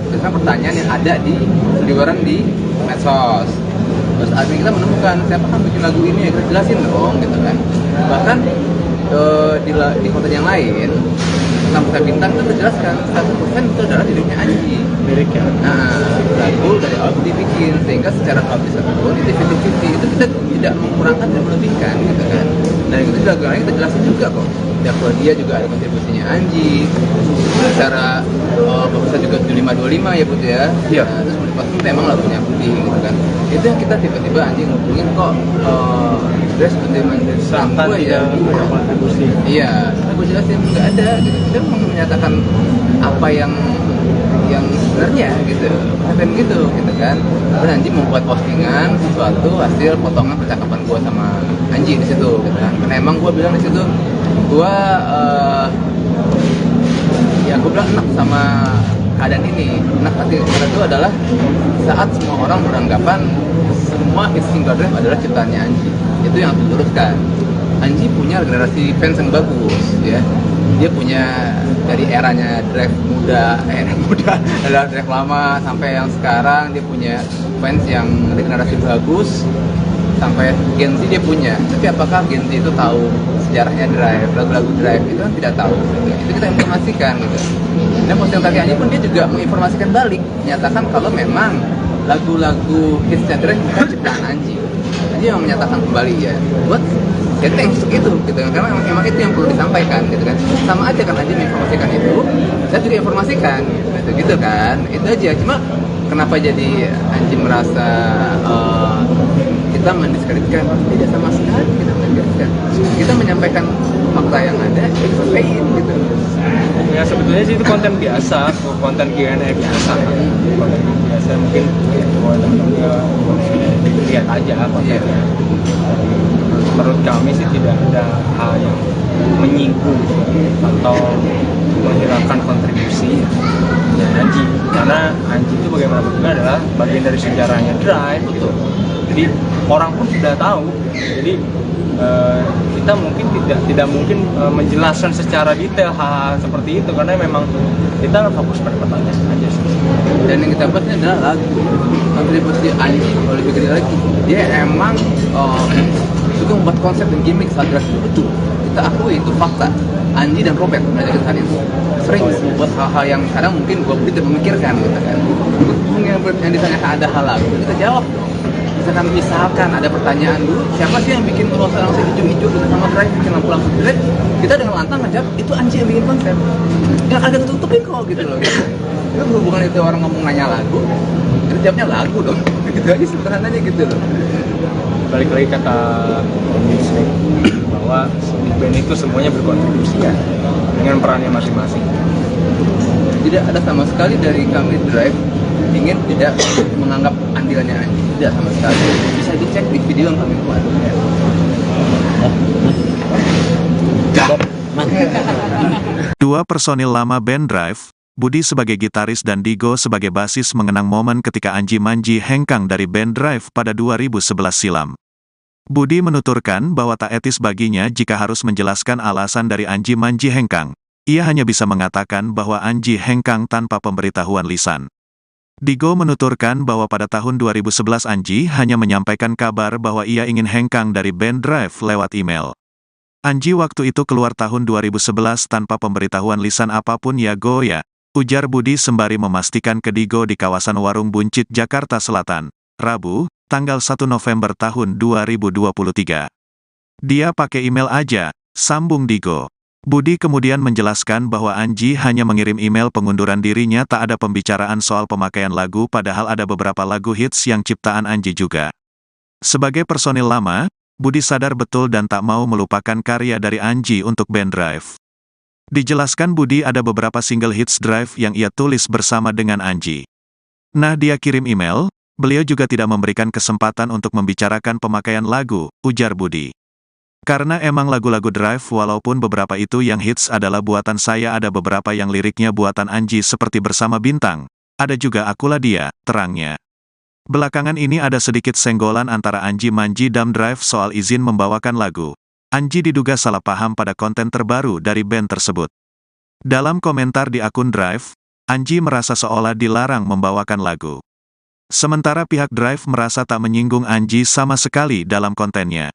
tentang pertanyaan yang ada di seliweran di medsos. Terus akhirnya kita menemukan siapa kan bikin lagu ini ya, kita jelasin dong gitu kan. Bahkan di konten yang lain tentang Buta Bintang itu terjelaskan 100% itu adalah liriknya Anji. Liriknya. Nah, lagu dari awal dibikin sehingga secara publisher pun itu 50-50, itu kita tidak menkurangkan dan melebihkan gitu kan. Dan itu juga kita jelasin juga kok. Kalau dia juga ada kontribusinya Anji, secara bisa juga 7525 ya Budi ya. Iya. Nah, terus Budi pasti memang lagunya Budi gitu kan. Itu yang kita tiba-tiba Anji ngubungin kok Dress Budiman Seakan tidak ada kontribusi. Iya, aku jelasin nggak ada gitu. Kita mau menyatakan apa yang sebenarnya gitu, bukan gitu kan. Terus Anji membuat postingan sesuatu hasil potongan percakapan gua sama Anji di situ gitu kan. Karena emang gua bilang di situ gua bilang enak sama keadaan ini. Enak hati karena itu adalah saat semua orang beranggapan semua hit single Drive adalah ciptaannya Anji. Itu yang harus diluruskan. Anji punya generasi fans yang bagus ya. Dia punya dari eranya Drive muda adalah Drive lama sampai yang sekarang dia punya fans yang generasi bagus sampai Gen Z dia punya. Tapi apakah Gen Z itu tahu sejarahnya Drive, lagu-lagu Drive itu kan tidak tahu. Itu kita informasikan gitu. Dan posting tadi Anji pun dia juga menginformasikan balik, menyatakan kalau memang lagu-lagu hitsnya Drive bukan ciptaan Anji. Anji yang menyatakan kembali ya, buat setting untuk itu gitu kan, karena memang itu yang perlu disampaikan gitu kan. Sama aja kan Anji menginformasikan itu, saya juga informasikan gitu kan. Itu aja. Cuma kenapa jadi Anji merasa kita mendiskreditkan? Tidak sama sekali kita mendiskreditkan. Kita menyampaikan fakta yang ada, kita sampaikan gitu. Ya sebetulnya sih itu konten biasa, konten Q&A biasa. Konten biasa mungkin buat teman-teman lihat aja kontennya. Menurut kami sih tidak ada hal yang menyinggung atau menghilangkan kontribusi Anji, karena Anji itu bagaimanapun juga adalah bagian dari sejarahnya Drive. Betul. Jadi orang pun sudah tahu. Jadi kita mungkin tidak mungkin menjelaskan secara detail hal-hal seperti itu karena memang kita fokus pada pertanyaan aja sih. Dan yang kita bahas ini adalah lagu kontribusi Anji. Kalau lebih gede lagi, dia emang juga membuat konsep dan gimmick saat Drive itu. Kita akui itu fakta. Anji dan Robert belajar kita itu sering membuat hal-hal yang kadang mungkin gue tidak memikirkan gitu kan. Yang ditanya ada hal lagu, kita jawab dong. Misalkan ada pertanyaan dulu, siapa sih yang bikin suasana langsung hijau-hijau dengan sama Drive, bikin lampu jelek? Kita dengan lantang ngejawab, itu Anji yang bikin konsep. Yang agak tutupin kok gitu loh. Itu berhubungan itu orang ngomong nanya lagu, itu jawabnya lagu dong. Gitu aja sederhananya gitu loh. Balik lagi kata Disney bahwa band itu semuanya berkontribusi ya dengan perannya masing-masing. Tidak ada sama sekali dari kami Drive ingin tidak menganggap andilannya Anji, tidak sama sekali. Bisa dicek di video yang kami buat. Dua personil lama band Drive, Budi sebagai gitaris dan Digo sebagai basis mengenang momen ketika Anji Manji hengkang dari band Drive pada 2011 silam. Budi menuturkan bahwa tak etis baginya jika harus menjelaskan alasan dari Anji Manji hengkang. Ia hanya bisa mengatakan bahwa Anji hengkang tanpa pemberitahuan lisan. Digo menuturkan bahwa pada tahun 2011 Anji hanya menyampaikan kabar bahwa ia ingin hengkang dari band Drive lewat email. Anji waktu itu keluar tahun 2011 tanpa pemberitahuan lisan apapun ya goya, ujar Budi sembari memastikan ke Digo di kawasan Warung Buncit, Jakarta Selatan, Rabu, tanggal 1 November tahun 2023. Dia pakai email aja, sambung Digo. Budi kemudian menjelaskan bahwa Anji hanya mengirim email pengunduran dirinya, tak ada pembicaraan soal pemakaian lagu padahal ada beberapa lagu hits yang ciptaan Anji juga. Sebagai personil lama, Budi sadar betul dan tak mau melupakan karya dari Anji untuk band Drive. Dijelaskan Budi ada beberapa single hits Drive yang ia tulis bersama dengan Anji. Nah dia kirim email, beliau juga tidak memberikan kesempatan untuk membicarakan pemakaian lagu, ujar Budi. Karena emang lagu-lagu Drive walaupun beberapa itu yang hits adalah buatan saya, ada beberapa yang liriknya buatan Anji seperti Bersama Bintang. Ada juga Akulah Dia, terangnya. Belakangan ini ada sedikit senggolan antara Anji Manji dan Drive soal izin membawakan lagu. Anji diduga salah paham pada konten terbaru dari band tersebut. Dalam komentar di akun Drive, Anji merasa seolah dilarang membawakan lagu. Sementara pihak Drive merasa tak menyinggung Anji sama sekali dalam kontennya.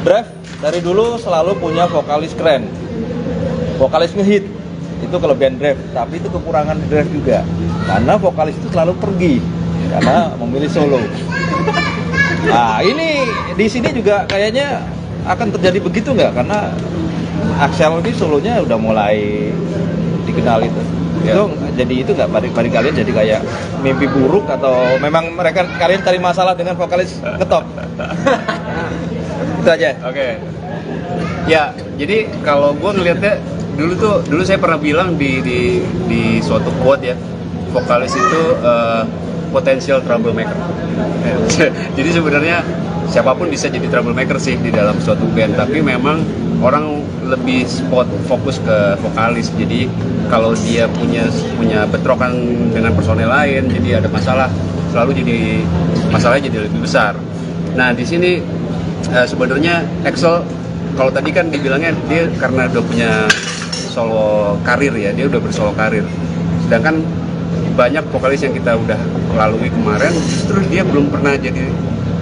Drive dari dulu selalu punya vokalis keren, vokalis ngehit. Itu kelebihan Drive, tapi itu kekurangan Drive juga. Karena vokalis itu selalu pergi, karena memilih solo. Nah ini di sini juga kayaknya akan terjadi begitu nggak? Karena Axel ini solonya udah mulai dikenal itu. Ya. Itu jadi itu nggak bari kalian jadi kayak mimpi buruk atau memang kalian cari masalah dengan vokalis ngetop? Itu aja. Oke. Ya, jadi kalau gue ngelihatnya dulu saya pernah bilang di suatu quote ya, vokalis itu potensial troublemaker. Jadi sebenarnya siapapun bisa jadi troublemaker sih di dalam suatu band, tapi memang orang lebih fokus ke vokalis. Jadi kalau dia punya bentrokan dengan personel lain, jadi ada masalah, masalahnya jadi lebih besar. Nah di sini sebenarnya Axel, kalau tadi kan dibilangnya dia karena udah punya solo karir ya, dia udah bersolo karir. Sedangkan banyak vokalis yang kita udah lalui kemarin, justru dia belum pernah jadi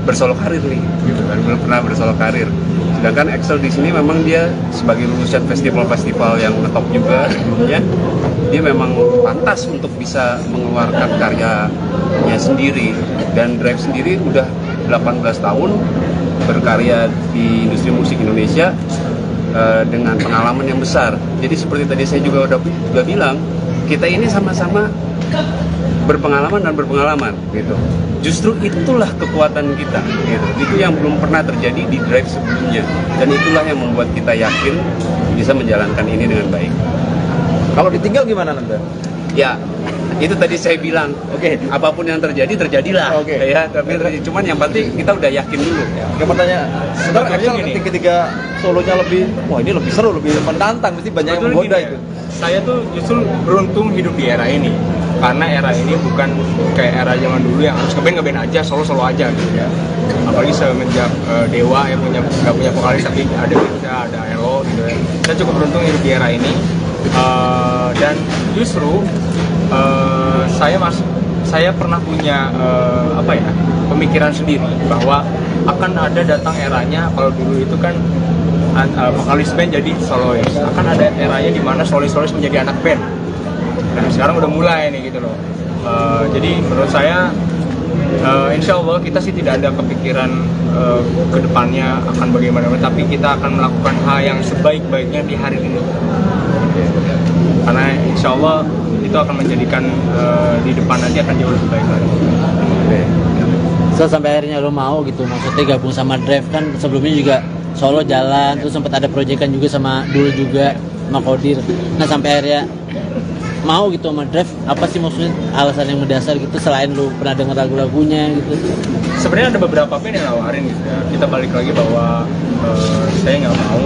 bersolo karir nih, gitu kan, belum pernah bersolo karir. Sedangkan Axel di sini memang dia sebagai lulusan festival-festival yang ngetop juga sebelumnya, dia memang pantas untuk bisa mengeluarkan karyanya sendiri. Dan Drive sendiri udah 18 tahun berkarya di industri musik Indonesia dengan pengalaman yang besar. Jadi seperti tadi saya juga udah bilang, kita ini sama-sama berpengalaman dan berpengalaman gitu. Justru itulah kekuatan kita gitu. Itu yang belum pernah terjadi di Drive sebelumnya, dan itulah yang membuat kita yakin bisa menjalankan ini dengan baik. Kalau ditinggal gimana nanti? Ya, itu tadi saya bilang, apapun yang terjadilah. Ya, tapi cuman yang penting kita udah yakin dulu. Yang bertanya, sebentar Axel ketika solonya ini lebih seru, lebih menantang, mesti banyak yang menggoda itu. Saya tuh justru beruntung hidup di era ini, karena era ini bukan kayak era zaman dulu yang harus ngeband aja, solo aja gitu ya. Apalagi semenjak Dewa yang nggak punya vokalis tapi ada Mirza, ada Elo gitu ya. Saya cukup beruntung hidup di era ini. Dan justru saya pernah punya pemikiran sendiri bahwa akan ada datang eranya, kalau dulu itu kan vokalis band jadi solois, akan ada eranya di mana solois menjadi anak band. Dan sekarang udah mulai nih gitu loh. Jadi menurut saya insya Allah kita sih tidak ada kepikiran ke depannya akan bagaimana, tapi kita akan melakukan hal yang sebaik-baiknya di hari ini. Karena insya Allah itu akan menjadikan di depan nanti akan jauh lebih baik lagi. So sampai akhirnya lo mau gitu, maksudnya gabung sama Drive, kan sebelumnya juga solo jalan, terus sempat ada proyekan juga sama Dul juga sama Kodir. Nah sampai akhirnya mau gitu sama Drive, apa sih maksudnya alasan yang mendasar gitu selain lu pernah denger lagu-lagunya gitu? Sebenarnya ada beberapa band yang nawarin gitu ya. Kita balik lagi bahwa saya nggak mau.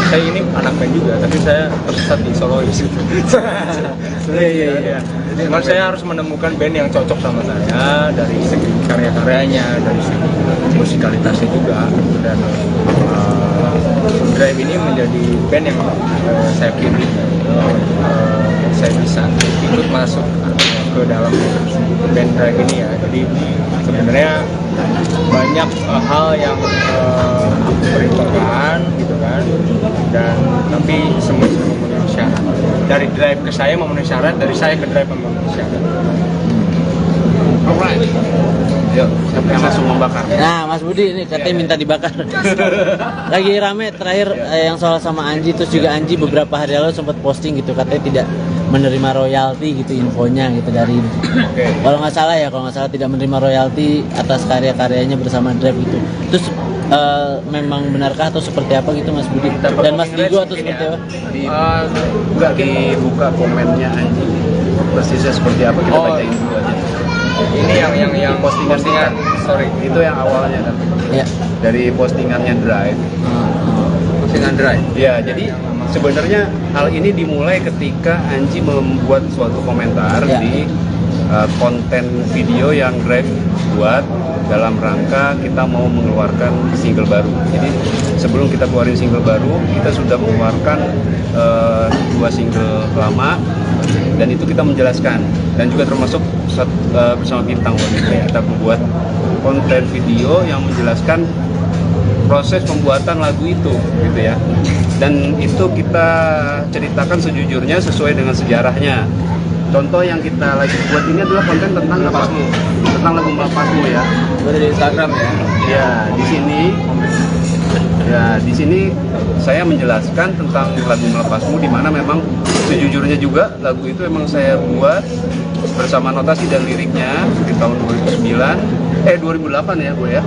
Saya ini anak band juga, tapi saya tersesat di solois gitu. Iya. Jadi saya harus menemukan band yang cocok sama saya dari segi karya-karyanya, dari segi musikalitasnya juga. Dan Drive ini menjadi band yang saya pilih. Saya bisa ikut masuk ke dalam band Drive ini ya. Jadi sebenarnya banyak hal yang aku perhitungkan gitu kan, dan tapi semua memenuhi syarat. Dari Drive ke saya memenuhi syarat, dari saya ke Drive memenuhi syarat. Alright. Yuk, siapa yang langsung membakar? Nah Mas Budi ini katanya minta dibakar. Lagi rame terakhir yang soal sama Anji, terus juga Anji beberapa hari lalu sempat posting gitu, katanya tidak menerima royalti gitu infonya gitu dari kalau nggak salah tidak menerima royalti atas karya-karyanya bersama Drive gitu. Terus memang benarkah atau seperti apa gitu Mas Budi dan Mas Digo atau seperti apa? Nggak dibuka komennya Anji, persisnya seperti apa kita bacain dulu aja. Ini yang postingan sorry. Itu yang awalnya kan. Ya. Dari postingannya Drive. Postingan Drive. Ya, jadi sebenarnya hal ini dimulai ketika Anji membuat suatu komentar Ya. di konten video yang Drive buat dalam rangka kita mau mengeluarkan single baru. Jadi sebelum kita keluarin single baru, kita sudah mengeluarkan 2 single lama, dan itu kita menjelaskan, dan juga termasuk bersama Bintang waktu itu kita membuat konten video yang menjelaskan proses pembuatan lagu itu, gitu ya. Dan itu kita ceritakan sejujurnya sesuai dengan sejarahnya. Contoh yang kita lagi buat ini adalah konten tentang Melepasmu, tentang lagu Melepasmu ya. Ada di Instagram ya. Ya, di sini saya menjelaskan tentang lagu Melepasmu, di mana memang sejujurnya juga lagu itu memang saya buat bersama notasi dan liriknya di tahun 2008 ya, Bu ya.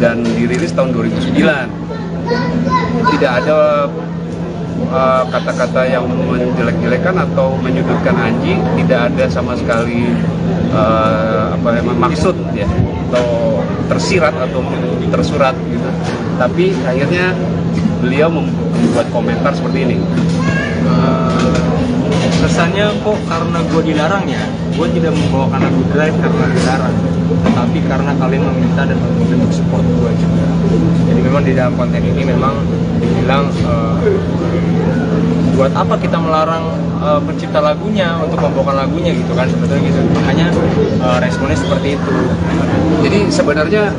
Dan dirilis tahun 2009. Tidak ada kata-kata yang menjelek-jelekan atau menyudutkan Anji, tidak ada sama sekali maksud ya, atau tersirat atau tersurat gitu. Tapi akhirnya beliau membuat komentar seperti ini. Kesannya kok karena gue dilarang ya, gue tidak membawakan lagu Drive karena dilarang, tetapi karena kalian meminta dan untuk support gue juga. Jadi memang di dalam konten ini memang dibilang buat apa kita melarang pencipta lagunya untuk membawakan lagunya gitu kan, sebetulnya gitu. Makanya responnya seperti itu. Jadi sebenarnya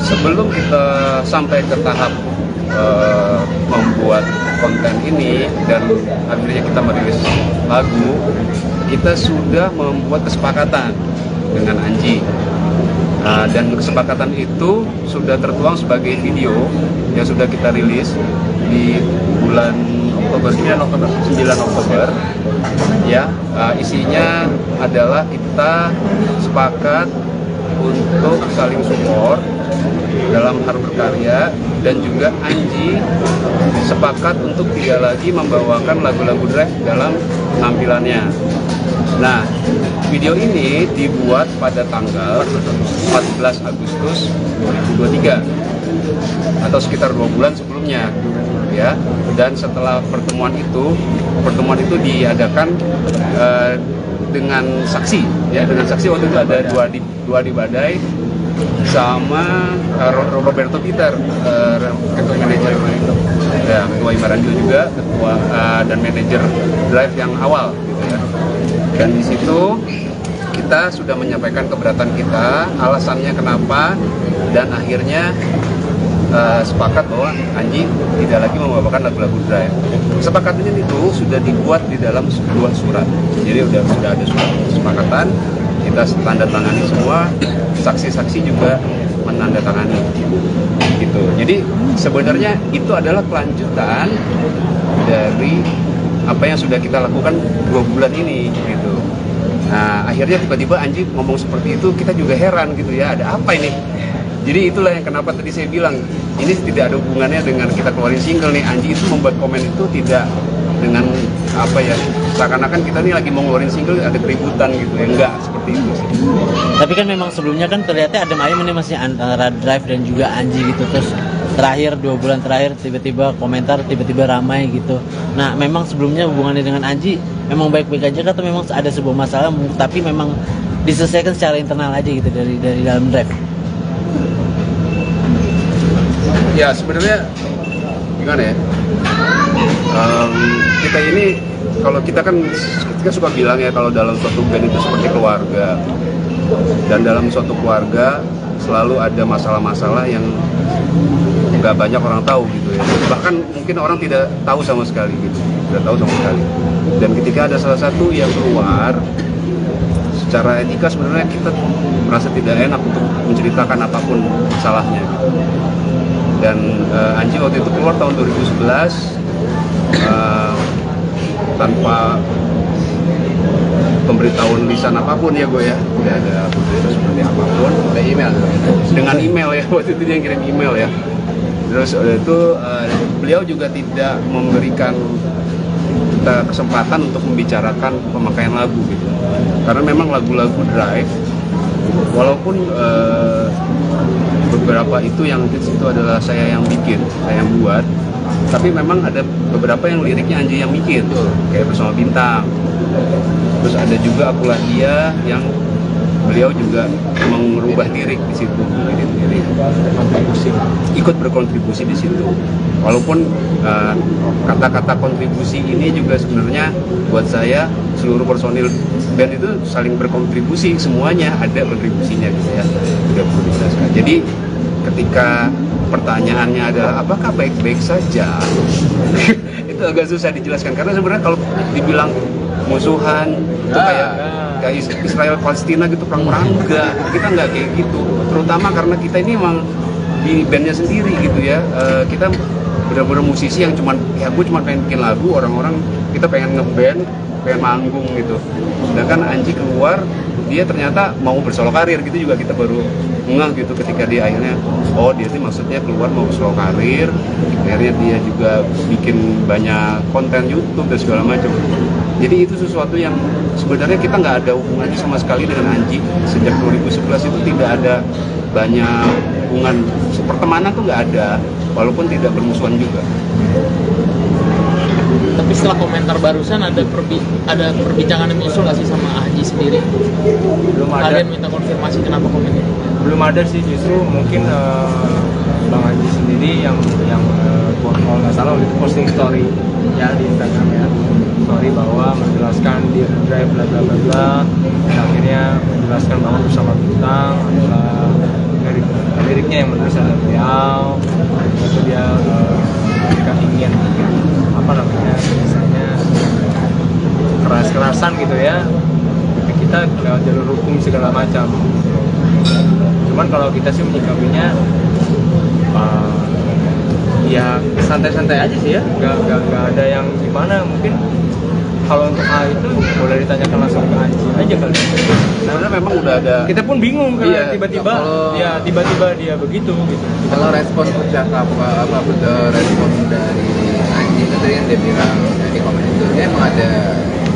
sebelum kita sampai ke tahap membuat konten ini dan akhirnya kita merilis lagu, kita sudah membuat kesepakatan dengan Anji. Dan kesepakatan itu sudah tertuang sebagai video yang sudah kita rilis di bulan Oktober, 9 Oktober ya. Isinya adalah kita sepakat untuk saling support dalam hal berkarya, dan juga Anji sepakat untuk tidak lagi membawakan lagu-lagu Drive dalam penampilannya. Nah, video ini dibuat pada tanggal 14 Agustus 2023 atau sekitar 2 bulan sebelumnya ya. Dan setelah pertemuan itu diadakan dengan saksi ya, dengan saksi waktu itu ada dua di Badai sama Roberto Peter, ketua manajer ya, ketua Imarandio juga, ketua dan manajer Drive yang awal gitu ya. Dan di situ kita sudah menyampaikan keberatan kita, alasannya kenapa, dan akhirnya sepakat bahwa Anji tidak lagi membawakan lagu-lagu Drive. Kesepakatan itu sudah dibuat di dalam sebuah surat. Jadi sudah ada surat kesepakatan, kita tanda tangani semua, saksi-saksi juga menandatangani gitu. Jadi sebenarnya itu adalah kelanjutan dari apa yang sudah kita lakukan 2 bulan ini gitu. Nah, akhirnya tiba-tiba Anji ngomong seperti itu, kita juga heran gitu ya, ada apa ini? Jadi itulah yang kenapa tadi saya bilang ini tidak ada hubungannya dengan kita keluarin single nih. Anji itu membuat komen itu tidak dengan apa ya, seakan-akan kita nih lagi mau ngeluarin single ada keributan gitu ya, enggak seperti itu sih. Tapi kan memang sebelumnya kan terlihatnya adem ayem ini masih antara Drive dan juga Anji gitu, terus terakhir 2 bulan terakhir tiba-tiba komentar tiba-tiba ramai gitu. Nah, memang sebelumnya hubungannya dengan Anji memang baik-baik aja atau memang ada sebuah masalah tapi memang diselesaikan secara internal aja gitu dari dalam Drive? Ya sebenarnya gimana ya, kita ini kalau kita suka bilang ya, kalau dalam suatu band itu seperti keluarga, dan dalam suatu keluarga selalu ada masalah-masalah yang nggak banyak orang tahu gitu ya, bahkan mungkin orang tidak tahu sama sekali gitu, tidak tahu sama sekali. Dan ketika ada salah satu yang keluar, secara etika sebenarnya kita merasa tidak enak untuk menceritakan apapun masalahnya gitu. Dan Anji waktu itu keluar tahun 2011 tanpa pemberitahuan lisan apapun ya gue ya, tidak ada pemberitahuan seperti apapun, ada email dengan email ya, waktu itu dia kirim email ya. Terus itu beliau juga tidak memberikan kita kesempatan untuk membicarakan pemakaian lagu gitu. Karena memang lagu-lagu Drive, walaupun beberapa itu yang hits itu adalah saya yang bikin, saya yang buat, tapi memang ada beberapa yang liriknya Anji yang bikin, kayak Bersama Bintang. Terus ada juga Akulah Dia yang beliau juga mengubah lirik di situ, lirik ikut berkontribusi di situ. Walaupun kata-kata kontribusi ini juga sebenarnya buat saya seluruh personil band itu saling berkontribusi, semuanya ada kontribusinya gitu ya, tidak perlu dijelaskan. Jadi ketika pertanyaannya adalah apakah baik-baik saja, itu agak susah dijelaskan karena sebenarnya kalau dibilang musuhan itu kayak Israel Palestina gitu, perang-perang enggak, kita nggak kayak gitu, terutama karena kita ini emang di bandnya sendiri gitu ya, kita benar-benar musisi yang cuman ya gue cuma pengen bikin lagu, orang-orang kita pengen ngeband, pengen manggung gitu. Sedangkan Anji keluar, dia ternyata mau bersolo karir gitu, juga kita baru ngeh gitu ketika dia akhirnya oh dia tuh maksudnya keluar mau bersolo karir. Akhirnya dia juga bikin banyak konten YouTube dan segala macam. Jadi itu sesuatu yang sebenarnya kita nggak ada hubungannya sama sekali dengan Anji. Sejak 2011 itu tidak ada banyak hubungan pertemanan tuh nggak ada, walaupun tidak bermusuhan juga. Tapi setelah komentar barusan ada perbincangan yang usul nggak sih sama Anji sendiri? Belum ada. Kalian minta konfirmasi kenapa komen itu? Belum ada sih, justru mungkin Bang Anji sendiri yang kalau nggak salah itu posting story ya di Instagram ya, story bahwa menjelaskan di Drive bla bla bla bla, dan akhirnya menjelaskan bahwa Bersama Bintang adalah liriknya yang menulis oleh beliau, itu dia jika ingin apa namanya misalnya keras-kerasan gitu ya, tapi kita lewat jalur hukum segala macam. Cuman kalau kita sih menyikapinya ya santai-santai aja sih ya, nggak ada yang gimana. Mungkin kalau untuk hal itu boleh ditanyakan langsung ke Anji aja kali. Karena memang udah ada. Kita pun bingung karena Iya. tiba-tiba Kalau- ya tiba-tiba dia begitu gitu. Kalau respon percakapan respon dari Anji itu tadi yang dia bilang di komen itu, dia emang ada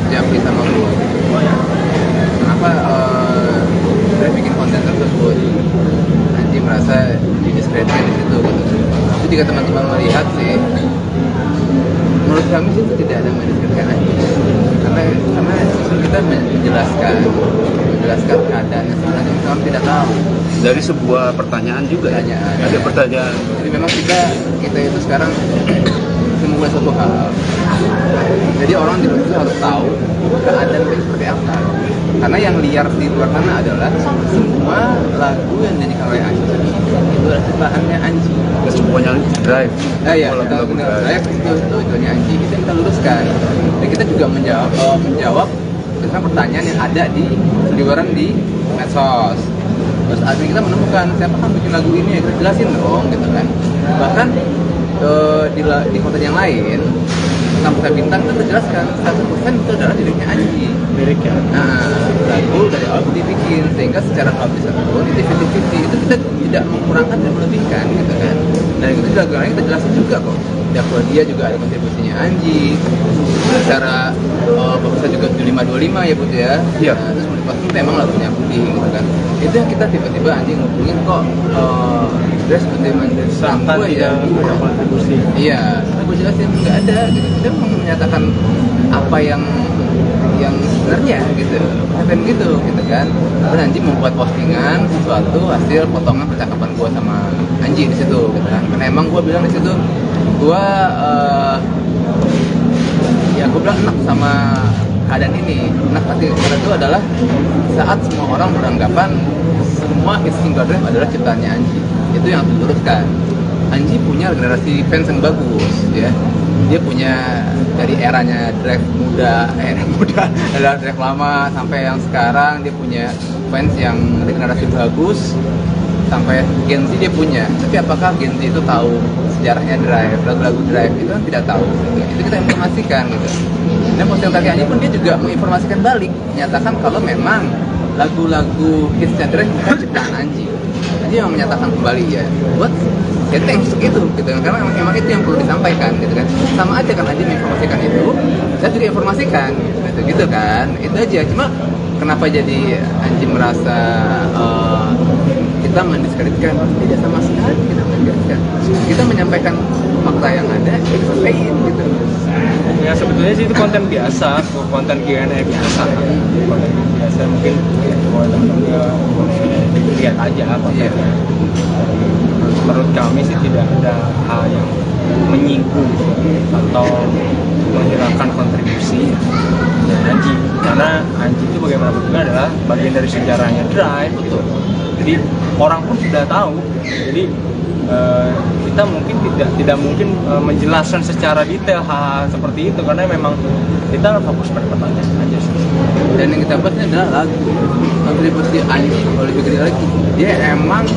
japri sama gue. Oh ya. Kenapa dia bikin konten tersebut? Anji merasa didiskreditkan di situ. Gitu. Tapi jika teman-teman melihat sih, menurut kami sih itu tidak ada mendiskreditkan Anji. Karena justru kita menjelaskan keadaannya sebenarnya kami tidak tahu. Dari sebuah pertanyaan juga ya. Pertanyaan. Ada pertanyaan. Jadi memang kita itu sekarang memulai suatu hal. Jadi orang di luar itu harus tahu keadaan kayak seperti apa. Karena yang liar di luar sana adalah semua lagu yang dinyanyikan oleh Anji itu adalah ciptaannya Anji. Dan semuanya Drive. Iya, Kalau kita lagu Drive. Drive itu Anji. Itu kita luruskan. Dan kita juga menjawab tentang pertanyaan yang ada di seliweran di medsos. Terus akhirnya kita menemukan siapa kan bikin lagu ini, ya kita jelasin dong gitu kan. Bahkan di konten yang lain Sampai Bintang itu terjelaskan 100% itu adalah liriknya Anji. Liriknya. Nah, lagu dari awal dibikin sehingga secara publisher pun itu 50-50, itu kita tidak menkurangkan dan melebihkan gitu kan. Dan itu juga kita jelasin juga kok. Dakwah dia juga ada kontribusinya Anji. Secara bagusnya juga 7525 ya Bud ya. Iya. Nah, terus pas itu emang lagunya Budi gitu kan. Itu yang kita tiba-tiba Anji ngubungin kok dress bagaimana Seakan tidak ada kontribusi. Iya, gue jelasin nggak ada gitu. Kita mau menyatakan apa yang sebenarnya gitu, happen gitu kan. Terus Anji membuat postingan sesuatu hasil potongan percakapan gue sama Anji di situ, gitu kan. Karena emang gue bilang di situ, gue bilang enak sama keadaan ini. Enak pasti karena itu adalah saat semua orang beranggapan semua hits single Drive adalah ciptaannya Anji. Itu yang harus diluruskan. Anji punya generasi fans yang bagus ya. Dia punya dari eranya Drive muda adalah Drive lama sampai yang sekarang dia punya fans yang generasi bagus sampai Gen Z dia punya. Tapi apakah Gen Z itu tahu sejarahnya Drive, lagu-lagu Drive itu kan tidak tahu. Itu kita informasikan gitu. Dan posting tadi Anji pun dia juga menginformasikan balik, menyatakan kalau memang lagu-lagu hitsnya Drive bukan ciptaan Anji. Anji Anji yang menyatakan kembali ya buat setting untuk itu gitu kan, karena emang itu yang perlu disampaikan gitu kan. Sama aja kan Anji menginformasikan itu, saya juga informasikan gitu kan, itu aja. Cuma kenapa jadi Anji merasa kita mendiskreditkan? Tidak sama sekali kita mendiskreditkan, kita menyampaikan fakta yang ada, kita sampaikan gitu. Ya sebetulnya sih itu konten biasa, konten Q&A biasa, konten biasa mungkin buat teman-teman lihat aja kontennya. Menurut kami sih tidak ada hal yang menyinggung atau menghilangkan kontribusi dari Anji, karena Anji itu bagaimanapun juga adalah bagian dari sejarahnya Drive, betul. Jadi orang pun sudah tahu. Jadi kita mungkin tidak mungkin menjelaskan secara detail hal seperti itu, karena memang kita fokus pada pertanyaan aja sih. Dan yang kita bahas ini adalah lagu kontribusi Anji lebih gede lagi. Dia emang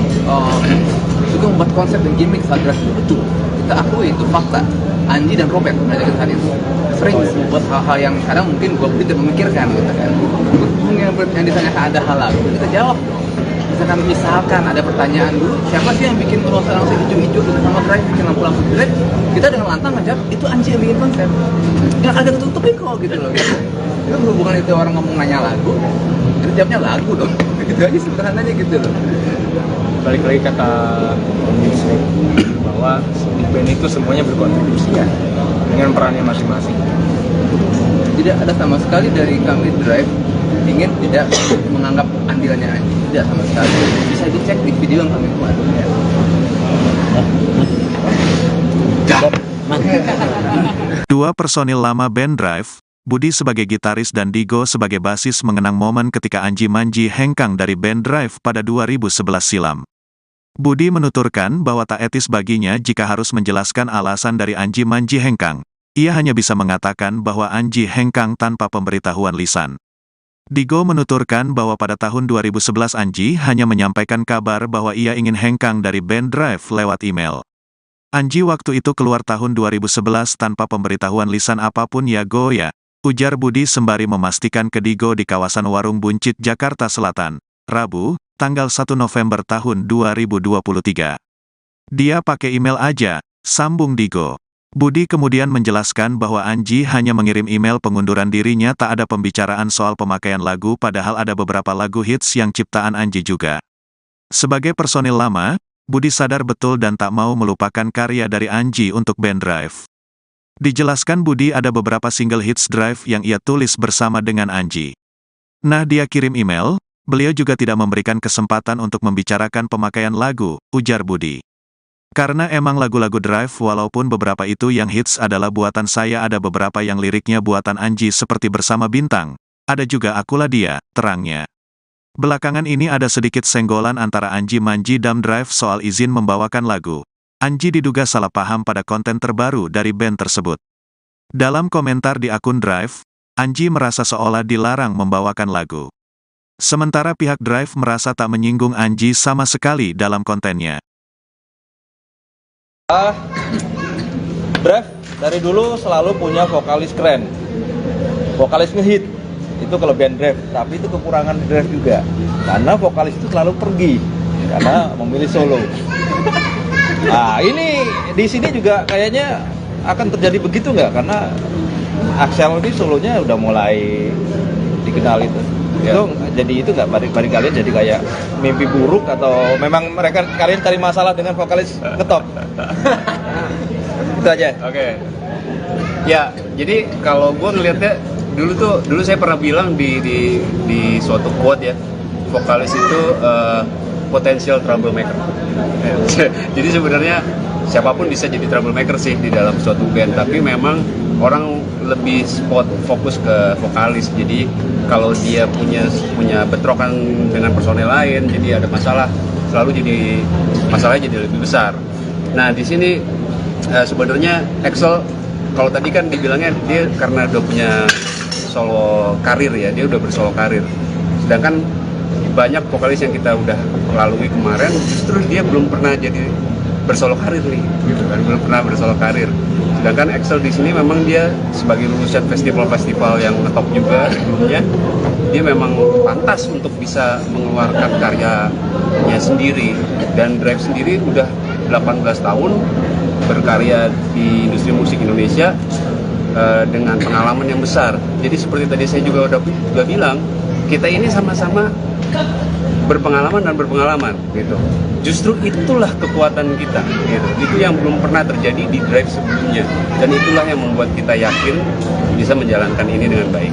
suka membuat konsep dan gimmick saat Drive itu. Kita akui itu fakta. Anji dan Robert mereka saat itu sering membuat hal-hal yang kadang mungkin gue tidak memikirkan gitu kan. Yang ditanya ada hal lagu, kita jawab dong. Misalkan ada pertanyaan dulu, siapa sih yang bikin suasana langsung hijau-hijau gitu sama Drive, bikin lampu-lampu jelek, kita dengan lantang ngejawab itu Anji yang bikin konsep. Nggak ada tutupin kok gitu loh gitu. Itu berhubungan itu orang ngomong nanya lagu, itu jawabnya lagu dong. Gitu aja sederhananya gitu loh. Balik lagi kata Yusuf bahwa band itu semuanya berkontribusi ya dengan perannya masing-masing. Tidak ada sama sekali dari kami Drive ingin tidak menganggap andilannya Anji, tidak sama sekali. Bisa dicek di video yang kami buat. Dua personil lama band Drive, Budi sebagai gitaris dan Digo sebagai basis mengenang momen ketika Anji Manji hengkang dari band Drive pada 2011 silam. Budi menuturkan bahwa tak etis baginya jika harus menjelaskan alasan dari Anji Manji hengkang. Ia hanya bisa mengatakan bahwa Anji hengkang tanpa pemberitahuan lisan. Digo menuturkan bahwa pada tahun 2011 Anji hanya menyampaikan kabar bahwa ia ingin hengkang dari band Drive lewat email. Anji waktu itu keluar tahun 2011 tanpa pemberitahuan lisan apapun ya go ya, ujar Budi sembari memastikan ke Digo di kawasan Warung Buncit, Jakarta Selatan, Rabu, tanggal 1 November tahun 2023. Dia pakai email aja, sambung Digo. Budi kemudian menjelaskan bahwa Anji hanya mengirim email pengunduran dirinya, tak ada pembicaraan soal pemakaian lagu padahal ada beberapa lagu hits yang ciptaan Anji juga. Sebagai personil lama, Budi sadar betul dan tak mau melupakan karya dari Anji untuk band Drive. Dijelaskan Budi ada beberapa single hits Drive yang ia tulis bersama dengan Anji. Nah dia kirim email, beliau juga tidak memberikan kesempatan untuk membicarakan pemakaian lagu, ujar Budi. Karena emang lagu-lagu Drive walaupun beberapa itu yang hits adalah buatan saya, ada beberapa yang liriknya buatan Anji seperti Bersama Bintang. Ada juga Akulah Dia, terangnya. Belakangan ini ada sedikit senggolan antara Anji Manji dan Drive soal izin membawakan lagu. Anji diduga salah paham pada konten terbaru dari band tersebut. Dalam komentar di akun Drive, Anji merasa seolah dilarang membawakan lagu. Sementara pihak Drive merasa tak menyinggung Anji sama sekali dalam kontennya. Drive dari dulu selalu punya vokalis keren, vokalis ngehit, itu kelebihan Drive. Tapi itu kekurangan Drive juga, karena vokalis itu selalu pergi karena memilih solo. Nah ini di sini juga kayaknya akan terjadi begitu nggak? Karena Axel ini solonya udah mulai dikenal itu. Itu jadi itu nggak balik kalian jadi kayak mimpi buruk atau memang kalian cari masalah dengan vokalis ngetop? Itu aja. Oke. Ya, jadi kalau gue ngelihatnya dulu saya pernah bilang di suatu quote ya, vokalis itu potensial troublemaker. Jadi sebenarnya siapapun bisa jadi troublemaker sih di dalam suatu band, tapi memang orang lebih fokus ke vokalis. Jadi kalau dia punya bentrokan dengan personel lain, jadi ada masalah, masalahnya jadi lebih besar. Nah di sini sebenarnya Axel, kalau tadi kan dibilangnya dia karena udah punya solo karir ya, dia udah bersolo karir. Sedangkan banyak vokalis yang kita udah lalui kemarin, justru dia belum pernah jadi bersolo karir nih, gitu kan, belum pernah bersolo karir. Sedangkan Axel di sini memang dia sebagai lulusan festival-festival yang ngetop juga dulunya, dia memang pantas untuk bisa mengeluarkan karya drive-nya sendiri, dan drive sendiri udah 18 tahun berkarya di industri musik Indonesia dengan pengalaman yang besar. Jadi seperti tadi saya juga udah bilang, kita ini sama-sama berpengalaman dan berpengalaman gitu. Justru itulah kekuatan kita gitu. Itu yang belum pernah terjadi di drive sebelumnya, dan itulah yang membuat kita yakin bisa menjalankan ini dengan baik.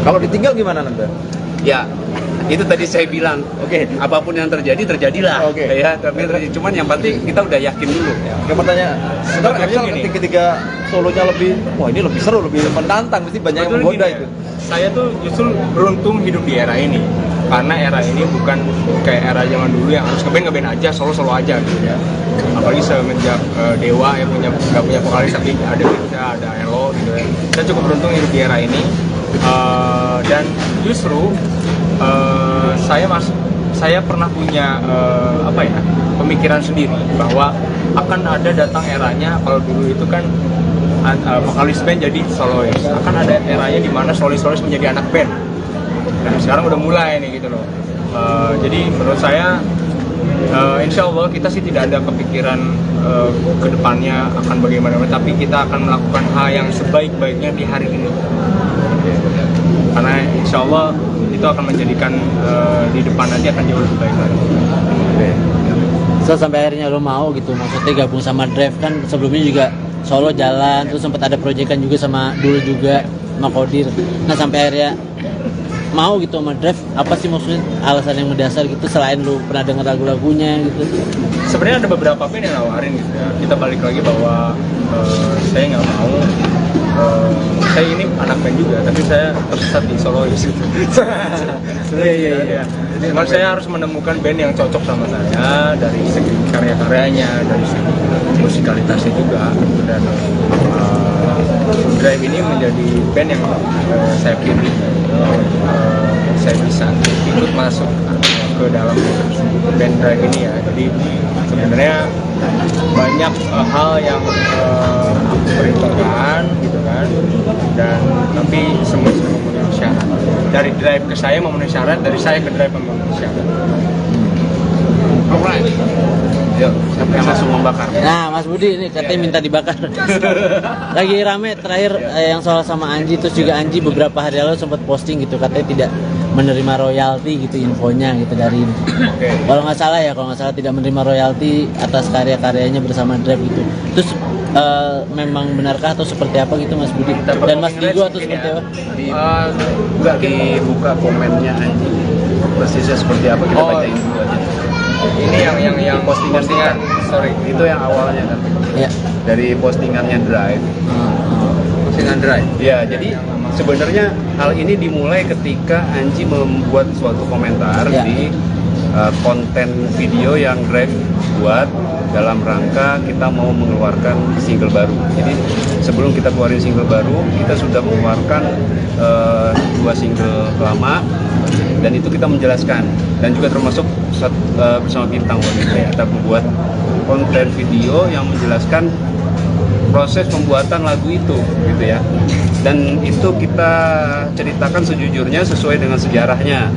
Kalau ditinggal gimana nanti? Ya, itu tadi saya bilang, Oke. apapun yang terjadi terjadilah. Oke. Ya, tapi cuman yang penting kita udah yakin dulu. Oke, pertanyaan. Sebenarnya Sebetulnya Axel gini. ketika solonya lebih, wah ini lebih seru, lebih menantang, mesti banyak yang Sebetulnya menggoda gini itu. ya, saya tuh justru beruntung hidup di era ini, karena era ini bukan kayak era zaman dulu yang harus ngeband aja, solo aja gitu ya. Apalagi semenjak Dewa yang nggak punya vokalis tapi ada Risa, ada Elo gitu ya. Saya cukup beruntung hidup di era ini. Dan justru saya pernah punya pemikiran sendiri bahwa akan ada datang eranya. Kalau dulu itu kan vokalis band jadi solois, akan ada eranya di mana solois menjadi anak band. Nah sekarang udah mulai nih gitu loh. Jadi menurut saya insya Allah kita sih tidak ada kepikiran ke depannya akan bagaimana, tapi kita akan melakukan hal yang sebaik-baiknya di hari ini. Karena insya Allah itu akan menjadikan di depan nanti akan jauh lebih baik lagi. So sampai akhirnya lo mau gitu, maksudnya gabung sama Drive kan sebelumnya juga solo jalan, terus sempat ada proyekan juga sama dulu juga sama Kodir. Nah sampai akhirnya mau gitu sama Drive, apa sih maksudnya alasan yang mendasar gitu selain lu pernah denger lagu-lagunya gitu? Sebenarnya ada beberapa band yang nawarin gitu ya. Kita balik lagi bahwa saya nggak mau. Saya ini anak band juga, tapi saya tersesat di solois gitu. Iya. Cuman saya harus menemukan band yang cocok sama saya dari segi karya-karyanya, dari segi musikalitasnya juga. Dan Drive ini menjadi band yang saya pilih. Saya bisa ikut masuk ke dalam band Drive ini ya. Jadi sebenarnya banyak hal yang aku perhitungkan gitu kan, dan tapi semua memenuhi syarat. Dari Drive ke saya memenuhi syarat, dari saya ke Drive memenuhi syarat. Alright. Yuk, siapa yang langsung membakar? Nah Mas Budi ini katanya minta dibakar. Lagi rame terakhir yang soal sama Anji, terus juga Anji beberapa hari lalu sempat posting gitu katanya tidak menerima royalti gitu infonya gitu dari kalau nggak salah tidak menerima royalti atas karya-karyanya bersama Drive gitu. Terus memang benarkah atau seperti apa gitu Mas Budi dan Mas Digo atau seperti apa? Nggak dibuka komennya Anji, persisnya seperti apa kita bacain dulu aja. Ini yang postingan, sorry, Itu yang awalnya kan, Ya. dari postingannya Drive. Postingan Drive. Ya, jadi sebenarnya hal ini dimulai ketika Anji membuat suatu komentar Ya. di konten video yang Drive buat dalam rangka kita mau mengeluarkan single baru. Jadi sebelum kita keluarin single baru, kita sudah mengeluarkan 2 single lama, dan itu kita menjelaskan, dan juga termasuk bersama Bintang Wanita ya, kita membuat konten video yang menjelaskan proses pembuatan lagu itu gitu ya, dan itu kita ceritakan sejujurnya sesuai dengan sejarahnya.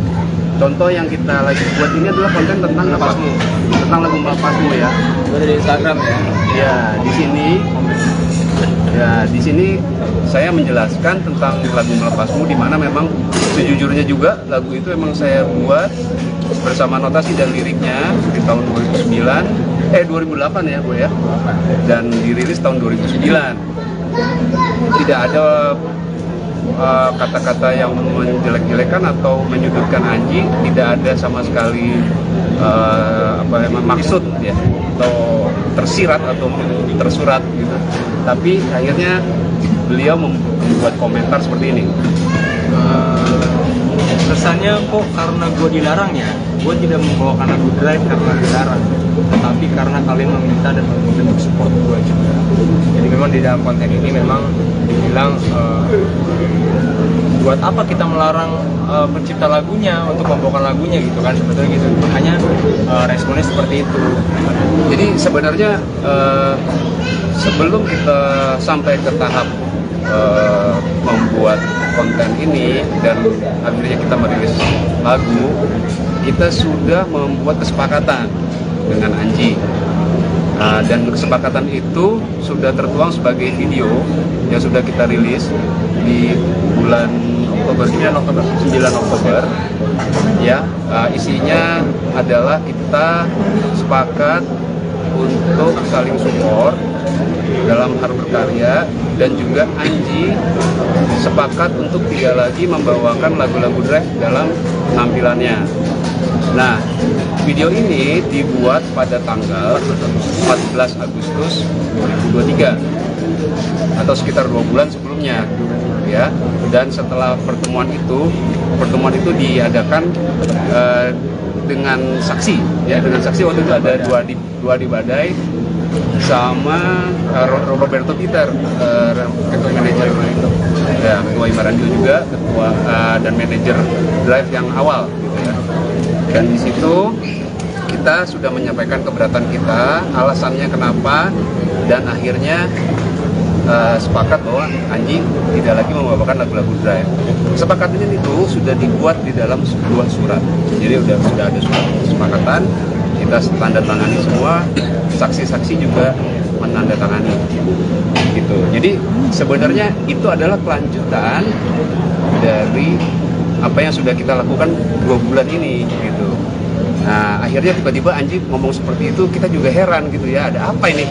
Contoh yang kita lagi buat ini adalah konten tentang apa? Tentang lagu Melepasmu ya. Itu dari Instagram ya. Ya, di sini saya menjelaskan tentang lagu Melepasmu, di mana memang sejujurnya juga lagu itu memang saya buat bersama notasi dan liriknya di tahun 2008 ya Bu ya. Dan dirilis tahun 2009. Tidak ada kata-kata yang menjelek-jelekan atau menyudutkan Anji, tidak ada sama sekali maksud ya, atau tersirat atau tersurat gitu. Tapi akhirnya beliau membuat komentar seperti ini. Kesannya kok karena gue dilarang ya, gue tidak membawakan lagu Drive karena dilarang, tetapi karena kalian meminta dan untuk support gue juga. Jadi memang di dalam konten ini memang dibilang buat apa kita melarang pencipta lagunya untuk membawakan lagunya gitu kan, sebetulnya gitu. Makanya responnya seperti itu. Jadi sebenarnya sebelum kita sampai ke tahap membuat konten ini dan akhirnya kita merilis lagu, kita sudah membuat kesepakatan dengan Anji. Dan kesepakatan itu sudah tertuang sebagai video yang sudah kita rilis di bulan Oktober, 9 Oktober. Ya, isinya adalah kita sepakat untuk saling support dalam hal berkarya, dan juga Anji sepakat untuk tidak lagi membawakan lagu-lagu Drive dalam penampilannya. Nah, video ini dibuat pada tanggal 14 Agustus 2023 atau sekitar 2 bulan sebelumnya, ya. Dan setelah pertemuan itu diadakan dengan saksi, ya, dengan saksi. Waktu itu ada dua di Badai sama Roberto Peter, ketua manajer, ya, ketua Imarandio juga, ketua dan manajer Drive yang awal, gitu ya. Dan di situ kita sudah menyampaikan keberatan kita, alasannya kenapa, dan akhirnya sepakat bahwa Anji tidak lagi membawakan lagu-lagu Drive. Kesepakatan itu sudah dibuat di dalam sebuah surat. Jadi sudah ada surat kesepakatan, kita tanda tangani semua, saksi-saksi juga menandatangani, gitu. Jadi sebenarnya itu adalah kelanjutan dari apa yang sudah kita lakukan 2 bulan ini, gitu. Nah, akhirnya tiba-tiba Anji ngomong seperti itu, kita juga heran, gitu ya, ada apa ini?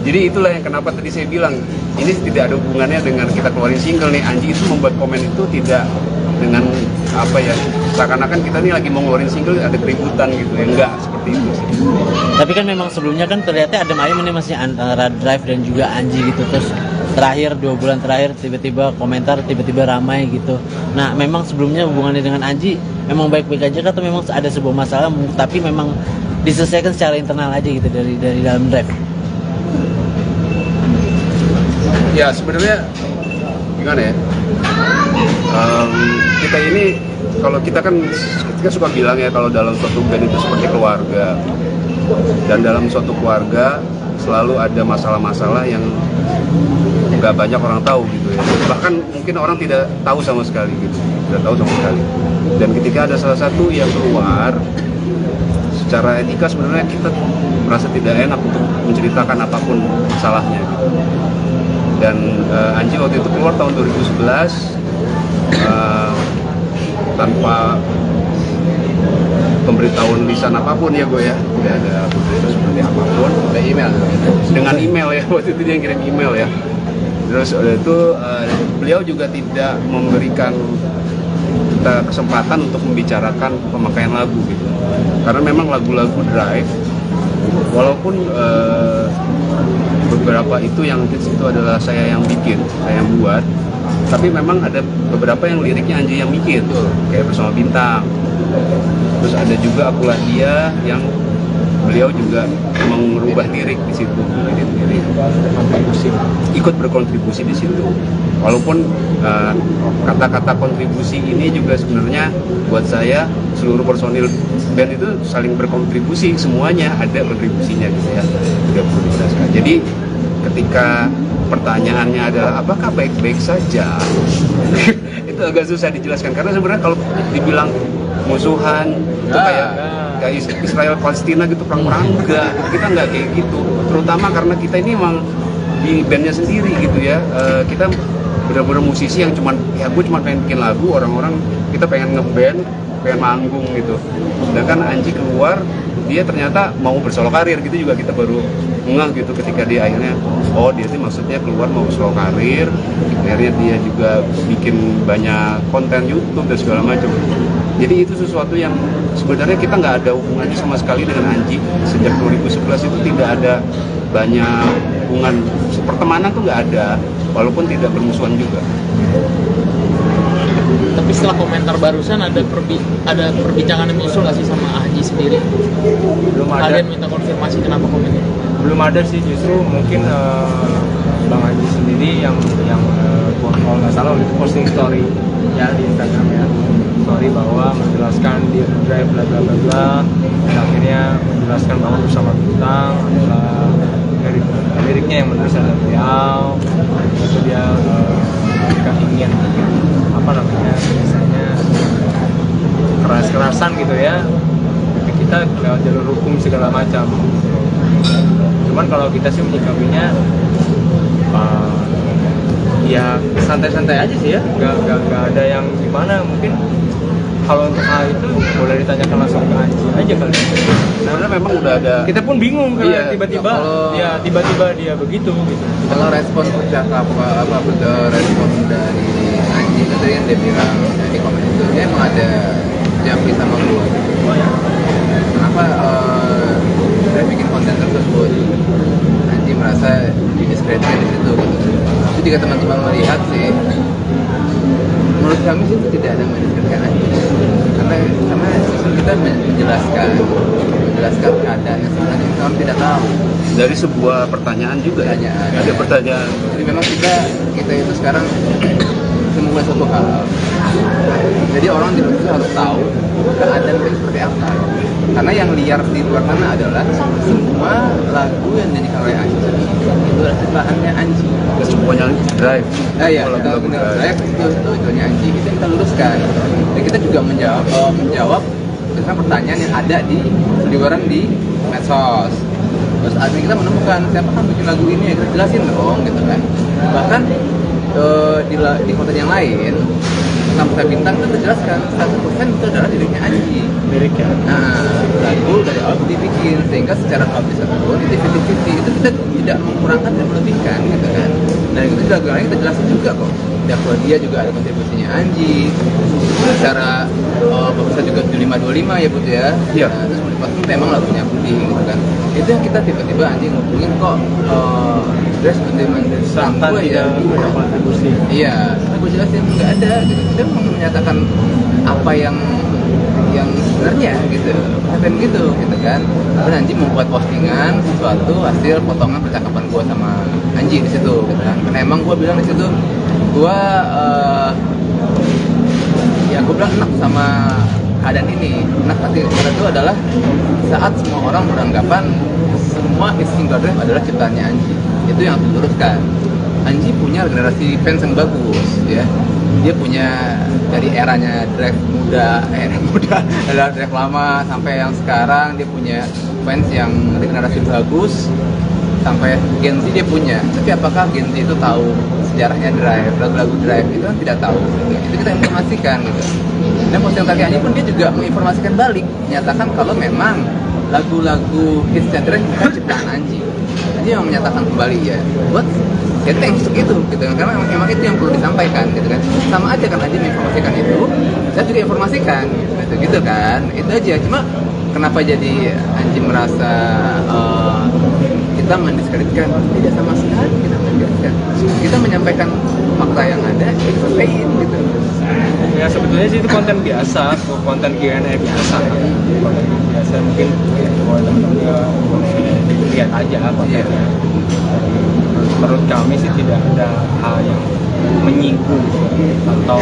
Jadi itulah yang kenapa tadi saya bilang ini tidak ada hubungannya dengan kita keluarin single nih. Anji itu membuat komen itu tidak dengan apa ya, seakan-akan kita nih lagi mau ngeluarin single ada keributan gitu ya, enggak seperti itu sih. Tapi kan memang sebelumnya kan terlihatnya ada ayam ini masih antara Drive dan juga Anji gitu, terus terakhir 2 bulan terakhir tiba-tiba komentar tiba-tiba ramai gitu. Nah, memang sebelumnya hubungannya dengan Anji memang baik-baik aja atau memang ada sebuah masalah tapi memang diselesaikan secara internal aja gitu dari dalam Drive? Ya sebenarnya gimana ya, kita ini kalau kita suka bilang ya, kalau dalam suatu band itu seperti keluarga, dan dalam suatu keluarga selalu ada masalah-masalah yang nggak banyak orang tahu gitu ya, bahkan mungkin orang tidak tahu sama sekali gitu, tidak tahu sama sekali. Dan ketika ada salah satu yang keluar, secara etika sebenarnya kita merasa tidak enak untuk menceritakan apapun masalahnya gitu. Dan Anji waktu itu keluar tahun 2011 tanpa pemberitahuan lisan apapun ya gue ya, tidak ada pemberitahuan seperti apapun, ada email dengan email ya, waktu itu dia ngirim email ya. Terus itu beliau juga tidak memberikan kita kesempatan untuk membicarakan pemakaian lagu gitu, karena memang lagu-lagu Drive walaupun beberapa itu yang hits itu adalah saya yang bikin, saya yang buat, tapi memang ada beberapa yang liriknya Anji yang bikin tuh, kayak Bersama Bintang. Terus ada juga Akulah Dia yang beliau juga mengubah lirik di situ, ikut berkontribusi di situ. Walaupun kata-kata kontribusi ini juga sebenarnya buat saya seluruh personil band itu saling berkontribusi, semuanya ada kontribusinya gitu ya, tidak perlu dijelaskan. Jadi ketika pertanyaannya adalah apakah baik-baik saja, itu agak susah dijelaskan, karena sebenarnya kalau dibilang musuhan itu kayak Israel Palestina gitu, perang-perang, enggak, kita nggak kayak gitu. Terutama karena kita ini emang di bandnya sendiri gitu ya, kita benar-benar musisi yang cuman ya gue cuma pengen bikin lagu, orang-orang kita pengen ngeband, pengen manggung gitu. Sedangkan Anji keluar, dia ternyata mau bersolo karir gitu, juga kita baru ngeh gitu ketika dia akhirnya, oh dia sih maksudnya keluar mau bersolo karir. Akhirnya dia juga bikin banyak konten YouTube dan segala macam. Jadi itu sesuatu yang sebenarnya kita nggak ada hubungannya sama sekali dengan Anji. Sejak 2011 itu tidak ada banyak hubungan, pertemanan tuh nggak ada, walaupun tidak bermusuhan juga. Tapi setelah komentar barusan ada perbincangan yang muncul nggak sih sama Anji sendiri? Belum ada. Kalian minta konfirmasi kenapa komennya? Belum ada sih, justru mungkin Bang Anji sendiri yang kalau nggak salah waktu itu posting story ya di Instagram ya, story bahwa menjelaskan di Drive bla bla bla bla, dan akhirnya menjelaskan bahwa Bersama Bintang adalah liriknya yang menulis adalah beliau, itu dia jika ingin apa namanya biasanya keras-kerasan gitu ya, kita lewat jalur hukum segala macam. Cuman kalau kita sih menyikapinya ya santai-santai aja sih ya, nggak ada yang gimana. Mungkin kalau untuk hal itu boleh ditanyakan langsung ke Anji aja kali. Karena memang udah ada. Kita pun bingung karena Iya. tiba-tiba Kalau- ya tiba-tiba dia begitu gitu. Kalau respon percakapan respon dari Anji itu yang dia bilang di komen itu, dia emang ada jampi sama gue. Oh ya. Kenapa dia bikin konten tersebut? Anji merasa didiskreditkan di situ. Tapi jika teman-teman melihat sih, menurut kami sih itu tidak ada mendiskreditkan Anji. Karena justru kita menjelaskan keadaan yang sebenarnya kami tidak tahu. Dari sebuah pertanyaan juga ya. Pertanyaan. Ada pertanyaan. Jadi memang kita itu sekarang memulai suatu hal. Jadi orang di luar itu harus tahu keadaan itu seperti apa. Karena yang liar di luar sana adalah semua lagu yang dinyanyikan oleh Anji itu adalah ciptaannya Anji. Semuanya drive. Iya, Kalau kita lagu benar. drive. Itu Anji. Itu kita luruskan. Dan kita juga menjawab tentang pertanyaan yang ada di seliweran di medsos. Terus akhirnya kita menemukan siapa kan bikin lagu ini ya, kita jelasin dong gitu kan. Bahkan di konten yang lain sampai bintang itu terjelaskan 100% itu adalah dirinya Anji. Liriknya. Nah, lagu dari awal dibikin sehingga secara publis ataupun itu 50-50 itu kita tidak mengurangan dan melebihkan gitu kan. Dan itu lagu lain kita jelasin juga kok. Dakwa dia juga ada kontribusinya Anji. Secara bisa juga 7525 ya Bud ya. Iya. Nah, terus Budi memang lagunya Budi gitu kan. Itu yang kita tiba-tiba Anji ngubungin kok Dress kontribusi Sangkan ya. tidak ada kontribusi. Iya, aku jelasin nggak ada gitu. Kita menyatakan apa yang sebenarnya gitu, bukan gitu kan. Tapi Anji membuat postingan sesuatu hasil potongan percakapan gua sama Anji di situ gitu kan. Karena emang gua bilang di situ gua gua bilang enak sama keadaan ini. Enak hati itu adalah saat semua orang beranggapan semua hits single drive adalah ciptaannya Anji. Itu yang harus diluruskan. Anji punya generasi fans yang bagus ya. Dia punya dari eranya drive muda adalah drive lama sampai yang sekarang dia punya fans yang generasi bagus sampai Gen Z dia punya. Tapi apakah Gen Z itu tahu sejarahnya drive, lagu-lagu drive itu kan tidak tahu. Itu kita informasikan gitu. Dan posting tadi Anji pun dia juga menginformasikan balik, menyatakan kalau memang lagu-lagu hitsnya drive bukan ciptaan Anji. Anji yang menyatakan kembali ya, buat ya thanks untuk itu gitu kan, karena emang itu yang perlu disampaikan gitu kan. Sama aja kan Anji menginformasikan itu, saya juga informasikan gitu kan. Itu aja, cuma kenapa jadi Anji merasa kita mendiskreditkan? Tidak sama sekali kita mendiskreditkan. Kita menyampaikan fakta yang ada, kita sampaikan gitu. Ya sebetulnya sih itu konten biasa, konten Q&A biasa. Konten biasa mungkin buat teman-teman lihat aja kontennya. Menurut kami sih tidak ada hal yang menyinggung atau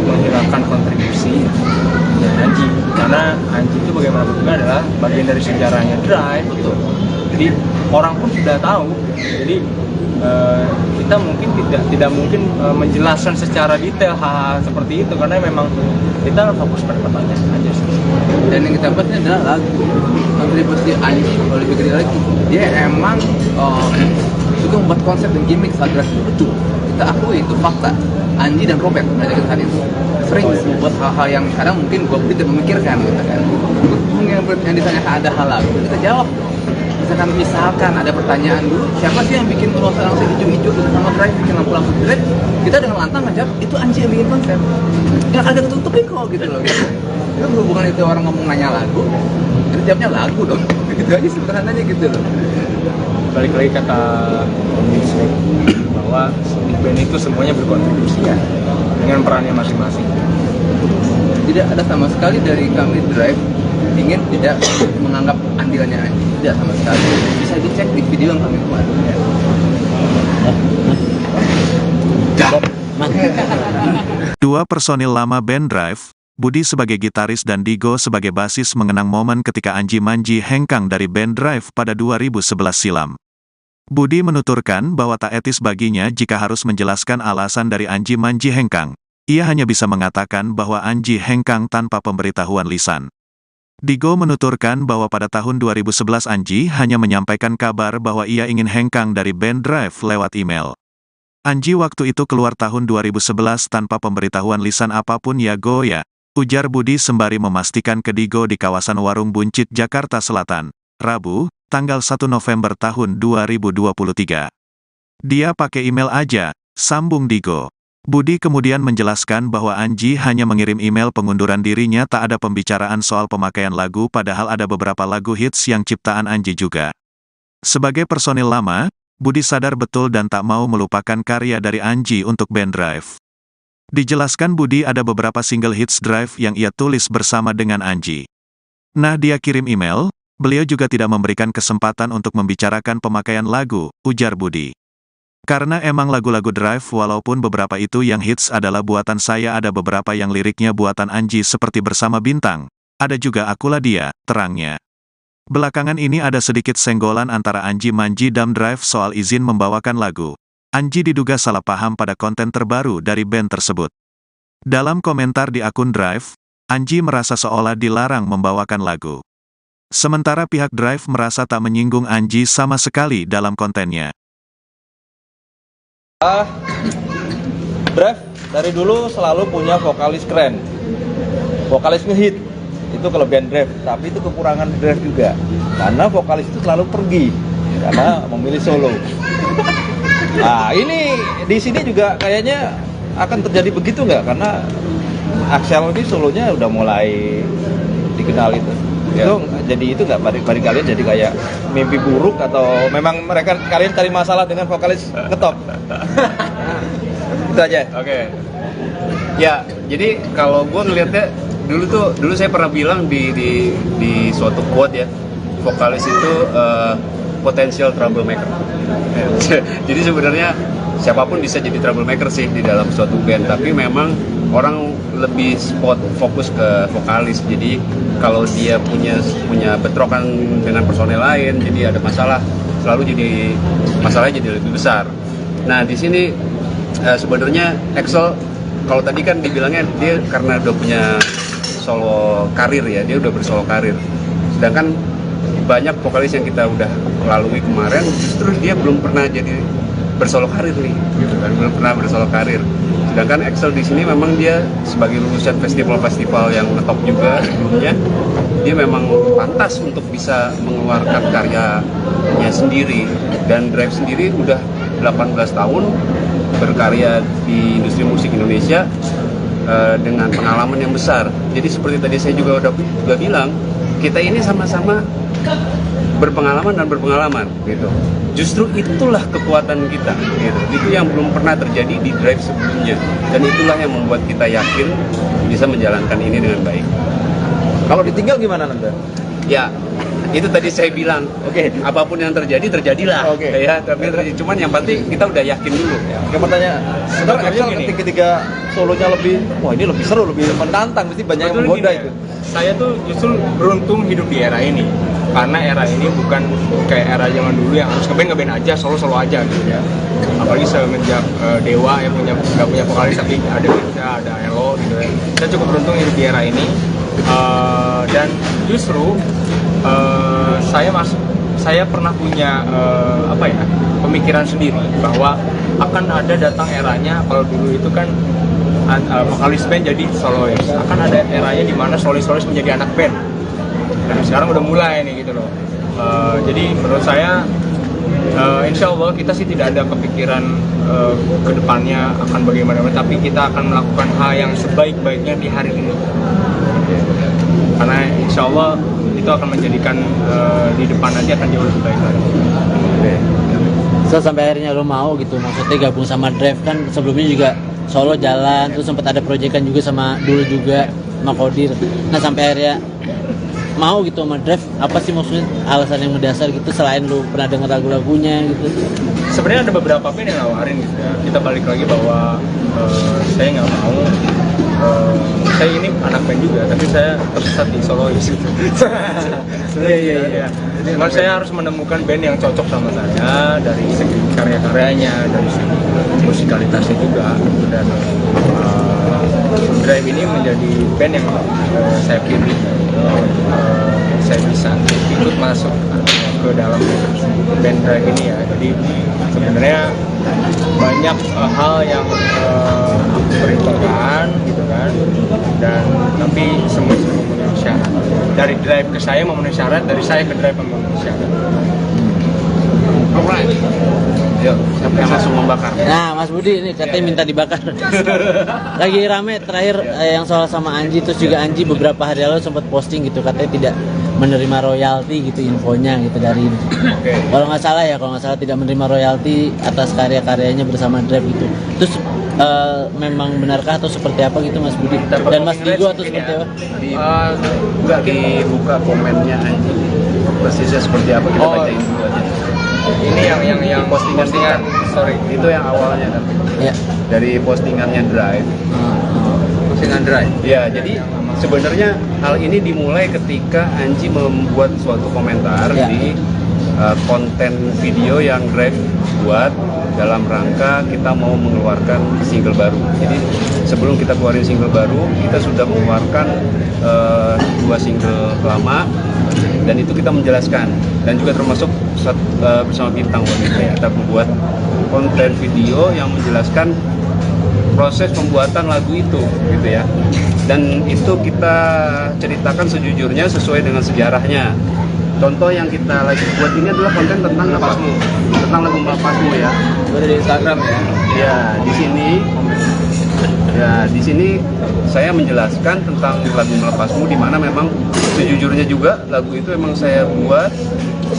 menghilangkan kontribusi dari Anji, karena Anji itu bagaimanapun juga adalah bagian dari sejarahnya Drive gitu. Jadi orang pun sudah tahu. Jadi kita mungkin tidak mungkin menjelaskan secara detail hal seperti itu karena memang kita fokus pada pertanyaan aja sih. Dan yang kita bahas ini adalah lagu kontribusi Anji lebih gede lagi. Dia emang juga membuat konsep dan gimmick saat Drive itu betul. Kita akui itu fakta. Anji dan Robert mengajarkan saat itu sering buat hal-hal yang kadang mungkin gua tidak memikirkan gitu kan. Yang ditanyakan ada hal lagu kita jawab. Misalkan ada pertanyaan dulu, siapa sih yang bikin tulisan langsung hijau-hijau gitu sama Drive, bikin lampu-lampu Drive? Kita dengan lantang ngejawab itu Anji yang bikin konsep. Yang agak tutupin kok gitu loh. Itu berhubungan itu orang ngomong nanya lagu, itu jawabnya lagu dong. Gitu aja sederhananya gitu loh. Balik lagi kata Bisrik bahwa band itu semuanya berkontribusi ya dengan perannya masing-masing. Tidak ada sama sekali dari kami Drive ingin tidak menganggap andilnya Anji, tidak sama sekali. Bisa dicek di video yang kami buat. Dua personil lama band Drive, Budi sebagai gitaris dan Digo sebagai basis mengenang momen ketika Anji Manji hengkang dari band Drive pada 2011 silam. Budi menuturkan bahwa tak etis baginya jika harus menjelaskan alasan dari Anji Manji hengkang. ia hanya bisa mengatakan bahwa Anji hengkang tanpa pemberitahuan lisan. Digo menuturkan bahwa pada tahun 2011 Anji hanya menyampaikan kabar bahwa ia ingin hengkang dari band Drive lewat email. Anji waktu itu keluar tahun 2011 tanpa pemberitahuan lisan apapun ya go ya, ujar Budi sembari memastikan ke Digo di kawasan Warung Buncit, Jakarta Selatan, Rabu, tanggal 1 November tahun 2023. Dia pakai email aja, sambung Digo. Budi kemudian menjelaskan bahwa Anji hanya mengirim email pengunduran dirinya, tak ada pembicaraan soal pemakaian lagu padahal ada beberapa lagu hits yang ciptaan Anji juga. Sebagai personil lama, Budi sadar betul dan tak mau melupakan karya dari Anji untuk band Drive. Dijelaskan Budi ada beberapa single hits Drive yang ia tulis bersama dengan Anji. Nah dia kirim email, beliau juga tidak memberikan kesempatan untuk membicarakan pemakaian lagu, ujar Budi. Karena emang lagu-lagu Drive walaupun beberapa itu yang hits adalah buatan saya, ada beberapa yang liriknya buatan Anji seperti Bersama Bintang, ada juga Akulah Dia, terangnya. Belakangan ini ada sedikit senggolan antara Anji Manji dan Drive soal izin membawakan lagu. Anji diduga salah paham pada konten terbaru dari band tersebut. Dalam komentar di akun Drive, Anji merasa seolah dilarang membawakan lagu. Sementara pihak Drive merasa tak menyinggung Anji sama sekali dalam kontennya. Drive dari dulu selalu punya vokalis keren, vokalis ngehit, itu kelebihan Drive. Tapi itu kekurangan Drive juga, karena vokalis itu selalu pergi, karena memilih solo. Nah ini di sini juga kayaknya akan terjadi begitu nggak? Karena Axel ini solonya udah mulai dikenal itu. Itu jadi itu nggak bagi kalian jadi kayak mimpi buruk atau memang kalian cari masalah dengan vokalis ngetop? Itu aja. Oke. Ya, jadi kalau gue ngelihatnya dulu saya pernah bilang di suatu quote ya, vokalis itu potensial troublemaker. Jadi sebenarnya siapapun bisa jadi troublemaker sih di dalam suatu band, tapi memang orang lebih fokus ke vokalis. Jadi kalau dia punya bentrokan dengan personel lain, jadi ada masalah, masalahnya jadi lebih besar. Nah di sini sebenarnya Axel, kalau tadi kan dibilangnya dia karena udah punya solo karir ya, dia udah bersolo karir. Sedangkan banyak vokalis yang kita udah lalui kemarin, justru dia belum pernah jadi bersolo karir nih, gitu kan, belum pernah bersolo karir. Sedangkan Axel di sini memang dia sebagai lulusan festival-festival yang ngetop juga sebelumnya, dia memang pantas untuk bisa mengeluarkan karyanya sendiri. Dan Drive sendiri udah 18 tahun berkarya di industri musik Indonesia dengan pengalaman yang besar. Jadi seperti tadi saya juga udah bilang, kita ini sama-sama berpengalaman dan berpengalaman gitu. Justru itulah kekuatan kita gitu. Itu yang belum pernah terjadi di Drive sebelumnya, dan itulah yang membuat kita yakin bisa menjalankan ini dengan baik. Kalau ditinggal gimana nanti? Ya itu tadi saya bilang, apapun yang terjadilah. Ya, tapi cuman yang penting kita udah yakin dulu. Yang bertanya, sebenarnya Axel ketika solonya lebih, wah ini lebih seru, lebih menantang, mesti banyak yang menggoda itu. Saya tuh justru beruntung hidup di era ini, karena era ini bukan kayak era zaman dulu yang harus ngeband aja, solo aja gitu ya. Apalagi semenjak Dewa yang nggak punya vokalis tapi ada Mirza, ada Elo gitu ya. Saya cukup beruntung hidup di era ini, dan justru saya pernah punya pemikiran sendiri bahwa akan ada datang eranya. Kalau dulu itu kan vokalis band jadi solois, akan ada eranya di mana solois menjadi anak band. Dan sekarang udah mulai nih gitu loh. Jadi menurut saya insya Allah kita sih tidak ada kepikiran ke depannya akan bagaimana, tapi kita akan melakukan hal yang sebaik-baiknya di hari ini. Karena insya Allah itu akan menjadikan di depan nanti akan jauh lebih baik lagi. So sampai akhirnya lo mau gitu, maksudnya gabung sama Drive, kan sebelumnya juga solo jalan, terus sempat ada proyekan juga sama sama Kodir. Nah sampai akhirnya mau gitu sama Drive, apa sih maksudnya alasan yang mendasar gitu selain lu pernah denger lagu-lagunya gitu? Sebenarnya ada beberapa band yang nawarin gitu ya. Kita balik lagi bahwa saya nggak mau. Saya ini anak band juga, tapi saya tersesat di solois gitu. Iya. Cuman saya harus menemukan band yang cocok sama saya dari segi karya-karyanya, dari segi musikalitasnya juga, dan Drive ini menjadi band yang saya pilih. Saya bisa ikut masuk ke dalam band Drive ini ya. Jadi sebenarnya banyak hal yang aku perhitungkan gitu kan, dan tapi semua memenuhi syarat. Dari Drive ke saya memenuhi syarat, dari saya ke Drive memenuhi syarat. Alright. Yuk, siapa yang langsung membakar? Nah, Mas Budi ini katanya minta dibakar. Lagi rame terakhir yang soal sama Anji, terus juga Anji beberapa hari lalu sempat posting gitu katanya tidak menerima royalti gitu infonya gitu dari kalau nggak salah tidak menerima royalti atas karya-karyanya bersama Drive gitu. Terus memang benarkah atau seperti apa gitu Mas Budi dan Mas Digo atau seperti apa? Nggak dibuka komennya Anji. Persisnya seperti apa kita bacain dulu aja. Ini yang postingan sorry, itu yang awalnya kan. Ya. Dari postingannya Drive. Postingan Drive. Ya, jadi sebenarnya hal ini dimulai ketika Anji membuat suatu komentar Ya. di konten video yang Drive buat dalam rangka kita mau mengeluarkan single baru. Jadi sebelum kita keluarin single baru, kita sudah mengeluarkan 2 single lama, dan itu kita menjelaskan, dan juga termasuk bersama Bintang Wanita ya, kita membuat konten video yang menjelaskan proses pembuatan lagu itu gitu ya, dan itu kita ceritakan sejujurnya sesuai dengan sejarahnya. Contoh yang kita lagi buat ini adalah konten tentang Melepasmu, tentang lagu Melepasmu ya. Buat di Instagram ya. Ya, di sini saya menjelaskan tentang lagu Melepasmu, di mana memang sejujurnya juga lagu itu memang saya buat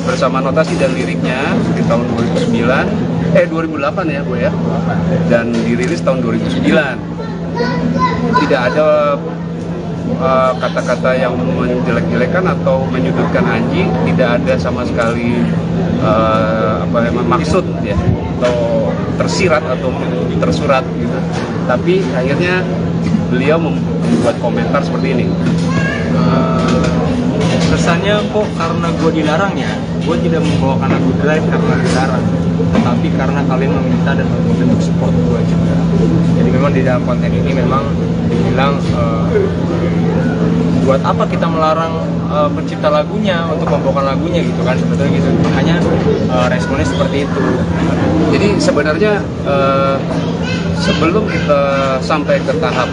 bersama notasi dan liriknya di tahun 2008 ya Bu ya, dan dirilis tahun 2009. Tidak ada kata-kata yang menjelek-jelekan atau menyudutkan Anji, tidak ada sama sekali maksud ya, atau tersirat atau tersurat gitu. Tapi akhirnya beliau membuat komentar seperti ini. Kesannya kok karena gue dilarang ya, gue tidak membawakan lagu Drive karena dilarang, tetapi karena kalian meminta dan untuk support gue juga. Jadi memang di dalam konten ini memang dibilang buat apa kita melarang pencipta lagunya untuk membawakan lagunya gitu kan, sebetulnya gitu. Makanya responnya seperti itu. Jadi sebenarnya sebelum kita sampai ke tahap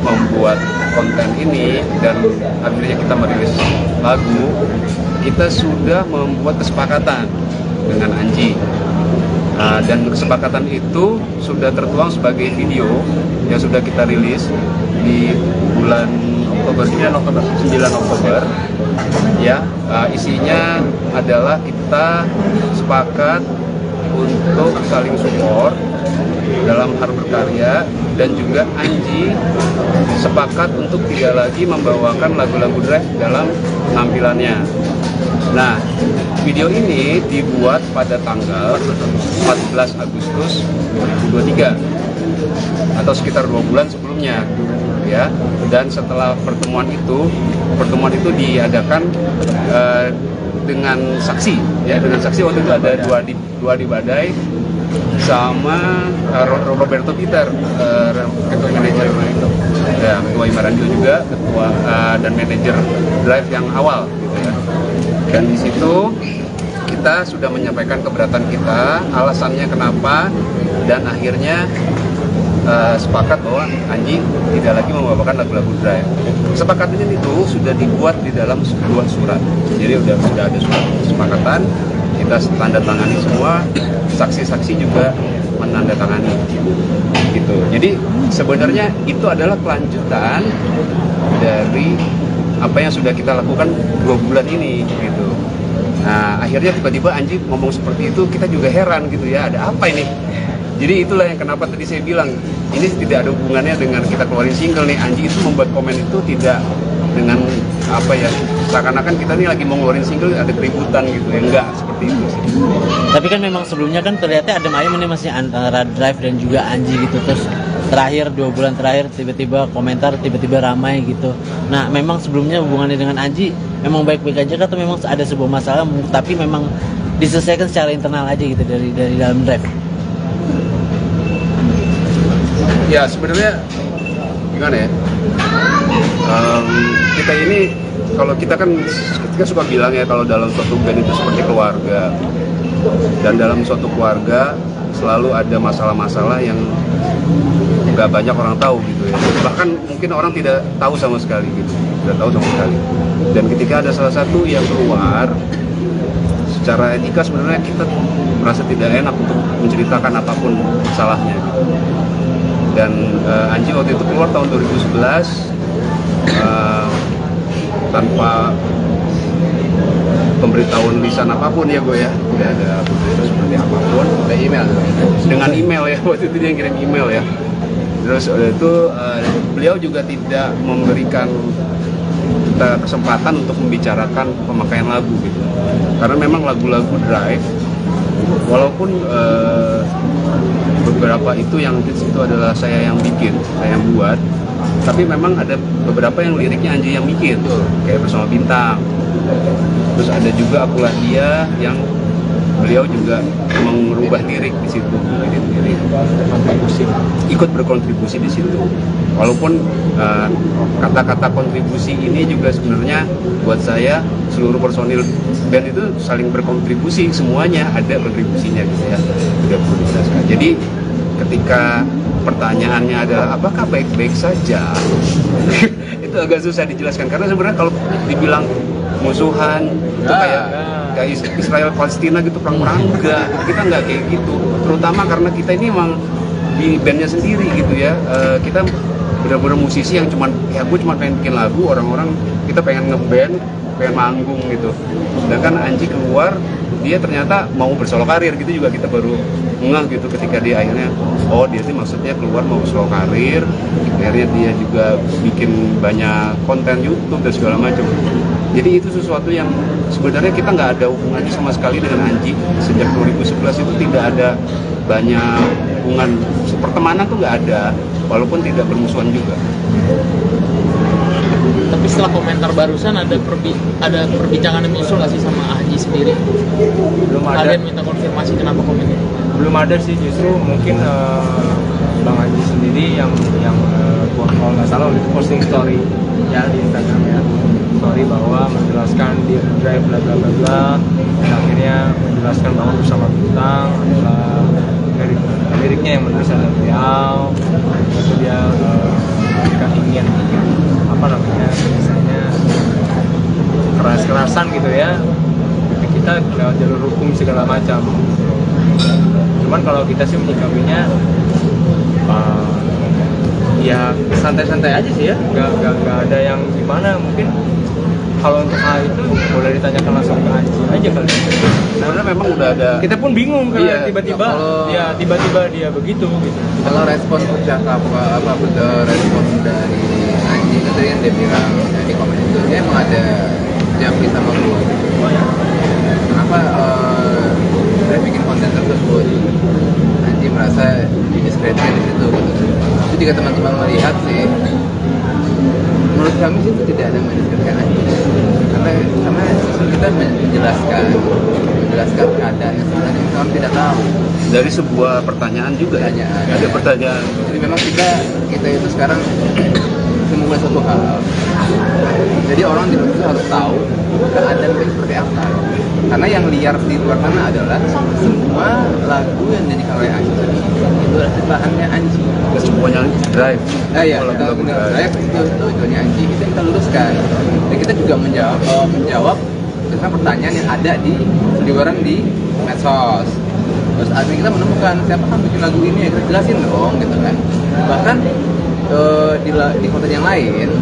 membuat konten ini dan akhirnya kita merilis lagu, kita sudah membuat kesepakatan dengan Anji. Dan kesepakatan itu sudah tertuang sebagai video yang sudah kita rilis di bulan Oktober, 9 Oktober ya. Isinya adalah kita sepakat untuk saling support dalam hal berkarya, dan juga Anji sepakat untuk tidak lagi membawakan lagu-lagu Drive dalam tampilannya. Nah, video ini dibuat pada tanggal 14 Agustus 2023 atau sekitar 2 bulan sebelumnya ya. Dan setelah pertemuan itu diadakan dengan saksi ya, dengan saksi waktu itu ada dua di Badai sama Roberto Peter, ketua manajer ya, ketua Imarandio juga, ketua dan manajer Drive yang awal gitu ya. Dan di situ kita sudah menyampaikan keberatan kita, alasannya kenapa, dan akhirnya sepakat bahwa Anji tidak lagi membawakan lagu-lagu Drive. Kesepakatan itu sudah dibuat di dalam sebuah surat. Jadi sudah ada surat kesepakatan, kita tanda tangani semua, saksi-saksi juga menandatangani gitu. Jadi sebenarnya itu adalah kelanjutan dari apa yang sudah kita lakukan 2 bulan ini gitu. Nah, akhirnya tiba-tiba Anji ngomong seperti itu, kita juga heran gitu ya, ada apa ini? Jadi itulah yang kenapa tadi saya bilang ini tidak ada hubungannya dengan kita keluarin single nih. Anji itu membuat komen itu tidak dengan apa ya, seakan-akan kita nih lagi mau ngeluarin single ada keributan gitu ya, enggak seperti itu sih. Tapi kan memang sebelumnya kan terlihatnya ada ayam ini masih antara Drive dan juga Anji gitu, terus terakhir 2 bulan terakhir tiba-tiba komentar tiba-tiba ramai gitu. Nah, memang sebelumnya hubungannya dengan Anji memang baik-baik aja atau memang ada sebuah masalah tapi memang diselesaikan secara internal aja gitu dari dalam Drive? Ya sebenarnya gimana ya? Kita ini kalau kita kan suka bilang ya kalau dalam suatu band itu seperti keluarga, dan dalam suatu keluarga selalu ada masalah-masalah yang nggak banyak orang tahu gitu ya, bahkan mungkin orang tidak tahu sama sekali gitu, tidak tahu sama sekali. Dan ketika ada salah satu yang keluar, secara etika sebenarnya kita merasa tidak enak untuk menceritakan apapun masalahnya gitu. Dan Anji waktu itu keluar tahun 2011 tanpa pemberitahuan lisan apapun ya gue ya, tidak ada pemberitahuan seperti apapun, Ada email dengan email ya, waktu itu dia ngirim email ya. Terus itu beliau juga tidak memberikan kita kesempatan untuk membicarakan pemakaian lagu gitu, karena memang lagu-lagu Drive walaupun beberapa itu yang hits itu adalah saya yang bikin, saya yang buat, tapi memang ada beberapa yang liriknya Anji yang bikin tuh, kayak Bersama Bintang. Terus ada juga Akulah Dia yang beliau juga merubah lirik di situ, ikut berkontribusi di situ. Walaupun kata-kata kontribusi ini juga sebenarnya buat saya seluruh personil band itu saling berkontribusi, semuanya ada kontribusinya gitu ya, tidak perlu dijelaskan. Jadi ketika pertanyaannya adalah apakah baik-baik saja, itu agak susah dijelaskan, karena sebenarnya kalau dibilang musuhan itu kayak Israel Palestina gitu, perang-perang, enggak, kita nggak kayak gitu, terutama karena kita ini emang di bandnya sendiri gitu ya, kita benar-benar musisi yang cuman ya gue cuma pengen bikin lagu, orang-orang kita pengen ngeband, pengen manggung gitu. Sedangkan Anji keluar, dia ternyata mau bersolo karir gitu, juga kita baru ngeh gitu ketika dia akhirnya, oh dia sih maksudnya keluar mau solo karir, akhirnya dia juga bikin banyak konten YouTube dan segala macam. Jadi itu sesuatu yang sebenarnya kita nggak ada hubungannya sama sekali dengan Anji. Sejak 2011 itu tidak ada banyak hubungan pertemanan tuh nggak ada, walaupun tidak bermusuhan juga. Tapi setelah komentar barusan ada perbincangan yang muncul nggak sih sama Anji sendiri? Belum ada. Kalian minta konfirmasi kenapa komennya? Belum ada sih, justru mungkin Bang Anji sendiri yang kalau nggak salah itu posting story ya di Instagram ya, story bahwa menjelaskan di Drive bla bla bla bla, dan akhirnya menjelaskan bahwa Bersama Bintang adalah liriknya yang menulis adalah beliau, itu dia tidak ingin apa namanya misalnya keras-kerasan gitu ya, tapi kita lewat jalur hukum segala macam. Cuman kalau kita sih menyikapinya ya santai-santai aja sih ya, nggak ada yang gimana. Mungkin kalau untuk hal itu boleh ditanyakan langsung ke Anji aja kali. Sebenarnya memang udah ada. Kita pun bingung karena Iya. tiba-tiba dia begitu gitu. Kalau respon respon dari Anji itu tadi yang dia bilang di komen itu, dia emang ada jampi sama gue. Kenapa dia bikin konten tersebut? Anji merasa didiskreditkan di situ. Itu jika teman-teman melihat sih, menurut kami sih itu tidak ada mendiskreditkan Anji, karena kita menjelaskan keadaan yang sebenarnya kami tidak tahu. Dari sebuah pertanyaan juga ya. Ada pertanyaan. Jadi memang kita itu sekarang memulai suatu hal. Jadi orang di luar itu harus tahu keadaan baik seperti apa. Karena yang liar di luar sana adalah semua lagu yang dinyanyikan oleh Anji itu adalah ciptaannya Anji. Semuanya Drive. Iya, Lagu-lagu Drive. saya itu Anji, itu kita luruskan. Dan kita juga menjawab tentang pertanyaan yang ada di seliweran di medsos. Terus akhirnya kita menemukan siapa kan bikin lagu ini, ya kita jelasin dong gitu kan. Bahkan di konten yang lain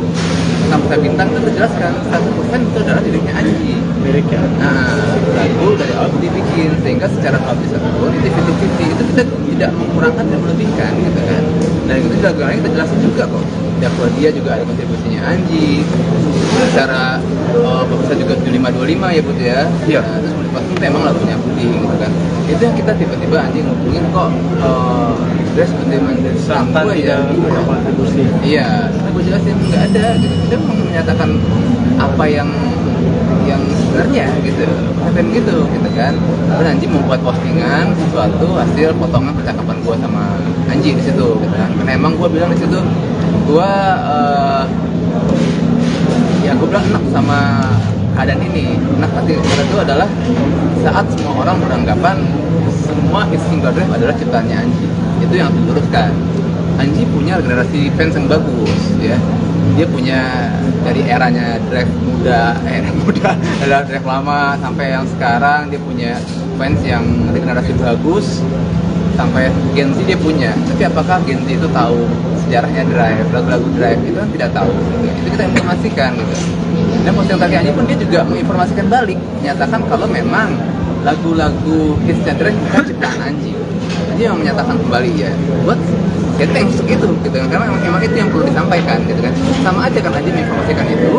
tentang Bersama Bintang itu terjelaskan 1% itu adalah liriknya Anji. Liriknya. Nah, lagu dari album dibikin, sehingga secara publish ataupun di 50-50 itu kita tidak mengurangan dan melebihkan gitu kan. Dan itu di lagu lain kita jelasin juga kok. Dakwah dia juga ada kontribusinya Anji. Secara bisa juga 7525 ya Bud ya. Iya. Nah, terus Mulai itu emang lagunya Budi gitu kan. Itu yang kita tiba-tiba anjing ngubungin kok Dress on-demand Seakan gue ya. tidak ada kontribusi. Iya, karena gue jelasin nggak ada gitu. Kita memang menyatakan apa yang sebenarnya gitu, kayak gitu kan. Terus Anji membuat postingan sesuatu hasil potongan percakapan gue sama Anji di situ gitu kan. Karena emang gue bilang di situ gue ya gue bilang enak sama keadaan ini. Enak karena itu adalah saat semua orang beranggapan semua hit single Drive adalah ciptaannya Anji. Itu yang diteruskan. Anji punya generasi fans yang bagus ya. Dia punya dari eranya Drive muda adalah Drive lama sampai yang sekarang dia punya fans yang regenerasi bagus sampai Gen Z dia punya. Tapi apakah Gen Z itu tahu sejarahnya Drive, lagu-lagu Drive itu kan tidak tahu. Itu kita informasikan gitu. Dan posting terakhir Anji pun dia juga menginformasikan balik, menyatakan kalau memang lagu-lagu hitsnya Drive bukan ciptaan Anji. Anji yang menyatakan kembali ya, buat ya thanks untuk itu gitu kan, karena emang itu yang perlu disampaikan gitu kan. Sama aja kan Anji menginformasikan itu,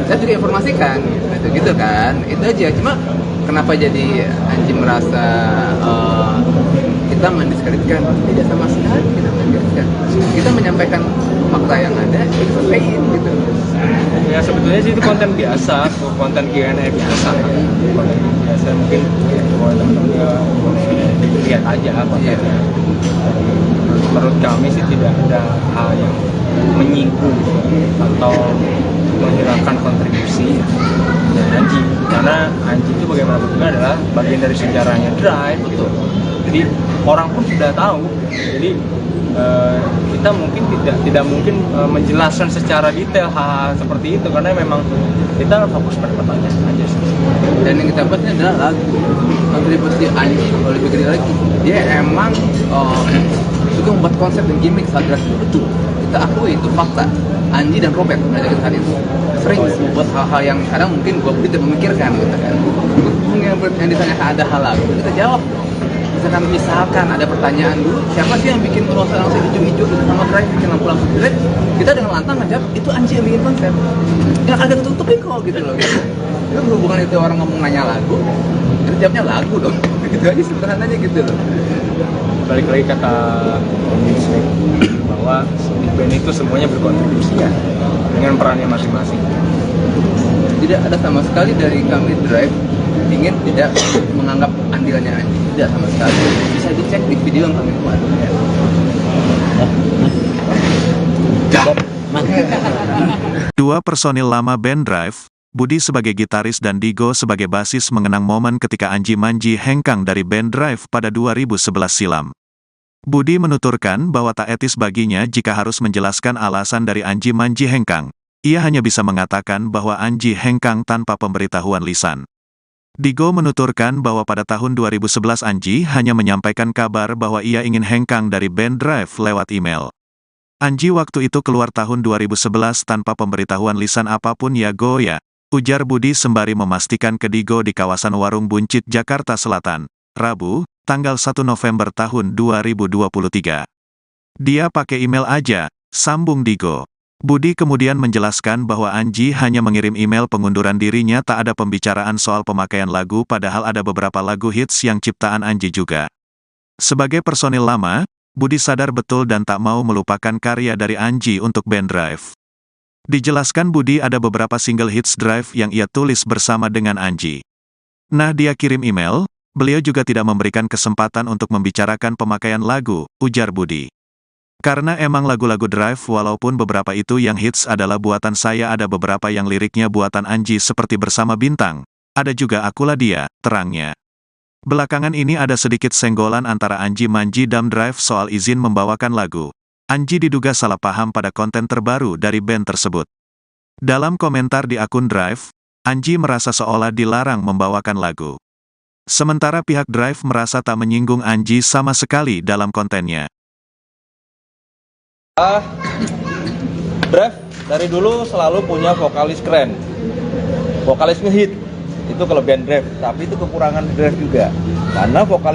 saya juga informasikan gitu kan, itu aja. Cuma kenapa jadi Anji merasa kita mendiskreditkan? Tidak sama sekali kita mendiskreditkan. Kita menyampaikan fakta yang ada, itu selesaiin gitu. Ya sebetulnya sih itu konten biasa, konten Q&A biasa. Konten biasa mungkin teman-teman lihat aja kontennya. Menurut kami sih tidak ada hal yang menyinggung atau menghilangkan kontribusi dari Anji, karena Anji itu bagaimanapun juga adalah bagian dari sejarahnya Drive. Betul. Jadi orang pun sudah tahu. Jadi kita mungkin tidak mungkin menjelaskan secara detail hal seperti itu, karena memang kita fokus pada pertanyaan aja sih. Dan yang kita bahas ini adalah lagu kontribusi Anji. Kalau lebih gede lagi, dia emang juga membuat konsep dan gimmick saat Drive itu betul. Kita akui itu fakta. Anji dan Robert ngajakin saat itu sering buat hal-hal yang kadang mungkin gue tidak memikirkan gitu kan. Yang ditanyakan ada hal lagu, kita jawab. Misalkan ada pertanyaan dulu, siapa sih yang bikin langsung hijau-hijau gitu sama Drive, bikin lampu-lampu Drive, kita dengan lantang ngejawab itu Anji yang bikin konsep. Yang ada tutupin kok gitu loh gitu. Itu berhubungan itu orang ngomong nanya lagu, itu jawabnya lagu dong. Gitu aja sederhananya gitu loh. Balik lagi kata bahwa di band itu semuanya berkontribusi ya dengan perannya masing-masing. Tidak ada sama sekali dari kami Drive ingin tidak menganggap andilnya Anji, tidak sama sekali. Bisa dicek di video yang kami buat. Dua personil lama band Drive, Budi sebagai gitaris dan Digo sebagai basis mengenang momen ketika Anji Manji hengkang dari band Drive pada 2011 silam. Budi menuturkan bahwa tak etis baginya jika harus menjelaskan alasan dari Anji Manji hengkang. Ia hanya bisa mengatakan bahwa Anji hengkang tanpa pemberitahuan lisan. Digo menuturkan bahwa pada tahun 2011 Anji hanya menyampaikan kabar bahwa ia ingin hengkang dari band Drive lewat email. Anji waktu itu keluar tahun 2011 tanpa pemberitahuan lisan apapun ya go ya, ujar Budi sembari memastikan ke Digo di kawasan Warung Buncit, Jakarta Selatan, Rabu, tanggal 1 November tahun 2023. Dia pakai email aja, sambung Digo. Budi kemudian menjelaskan bahwa Anji hanya mengirim email pengunduran dirinya, tak ada pembicaraan soal pemakaian lagu padahal ada beberapa lagu hits yang ciptaan Anji juga. Sebagai personil lama, Budi sadar betul dan tak mau melupakan karya dari Anji untuk band Drive. Dijelaskan Budi ada beberapa single hits Drive yang ia tulis bersama dengan Anji. Nah dia kirim email, beliau juga tidak memberikan kesempatan untuk membicarakan pemakaian lagu, ujar Budi. Karena emang lagu-lagu Drive walaupun beberapa itu yang hits adalah buatan saya, ada beberapa yang liriknya buatan Anji seperti Bersama Bintang, ada juga Akulah Dia, terangnya. Belakangan ini ada sedikit senggolan antara Anji Manji dan Drive soal izin membawakan lagu. Anji diduga salah paham pada konten terbaru dari band tersebut. Dalam komentar di akun Drive, Anji merasa seolah dilarang membawakan lagu. Sementara pihak Drive merasa tak menyinggung Anji sama sekali dalam kontennya. Drive dari dulu selalu punya vokalis keren, vokalis ngehit. Itu kelebihan Drive, tapi itu kekurangan Drive juga. Karena vokalis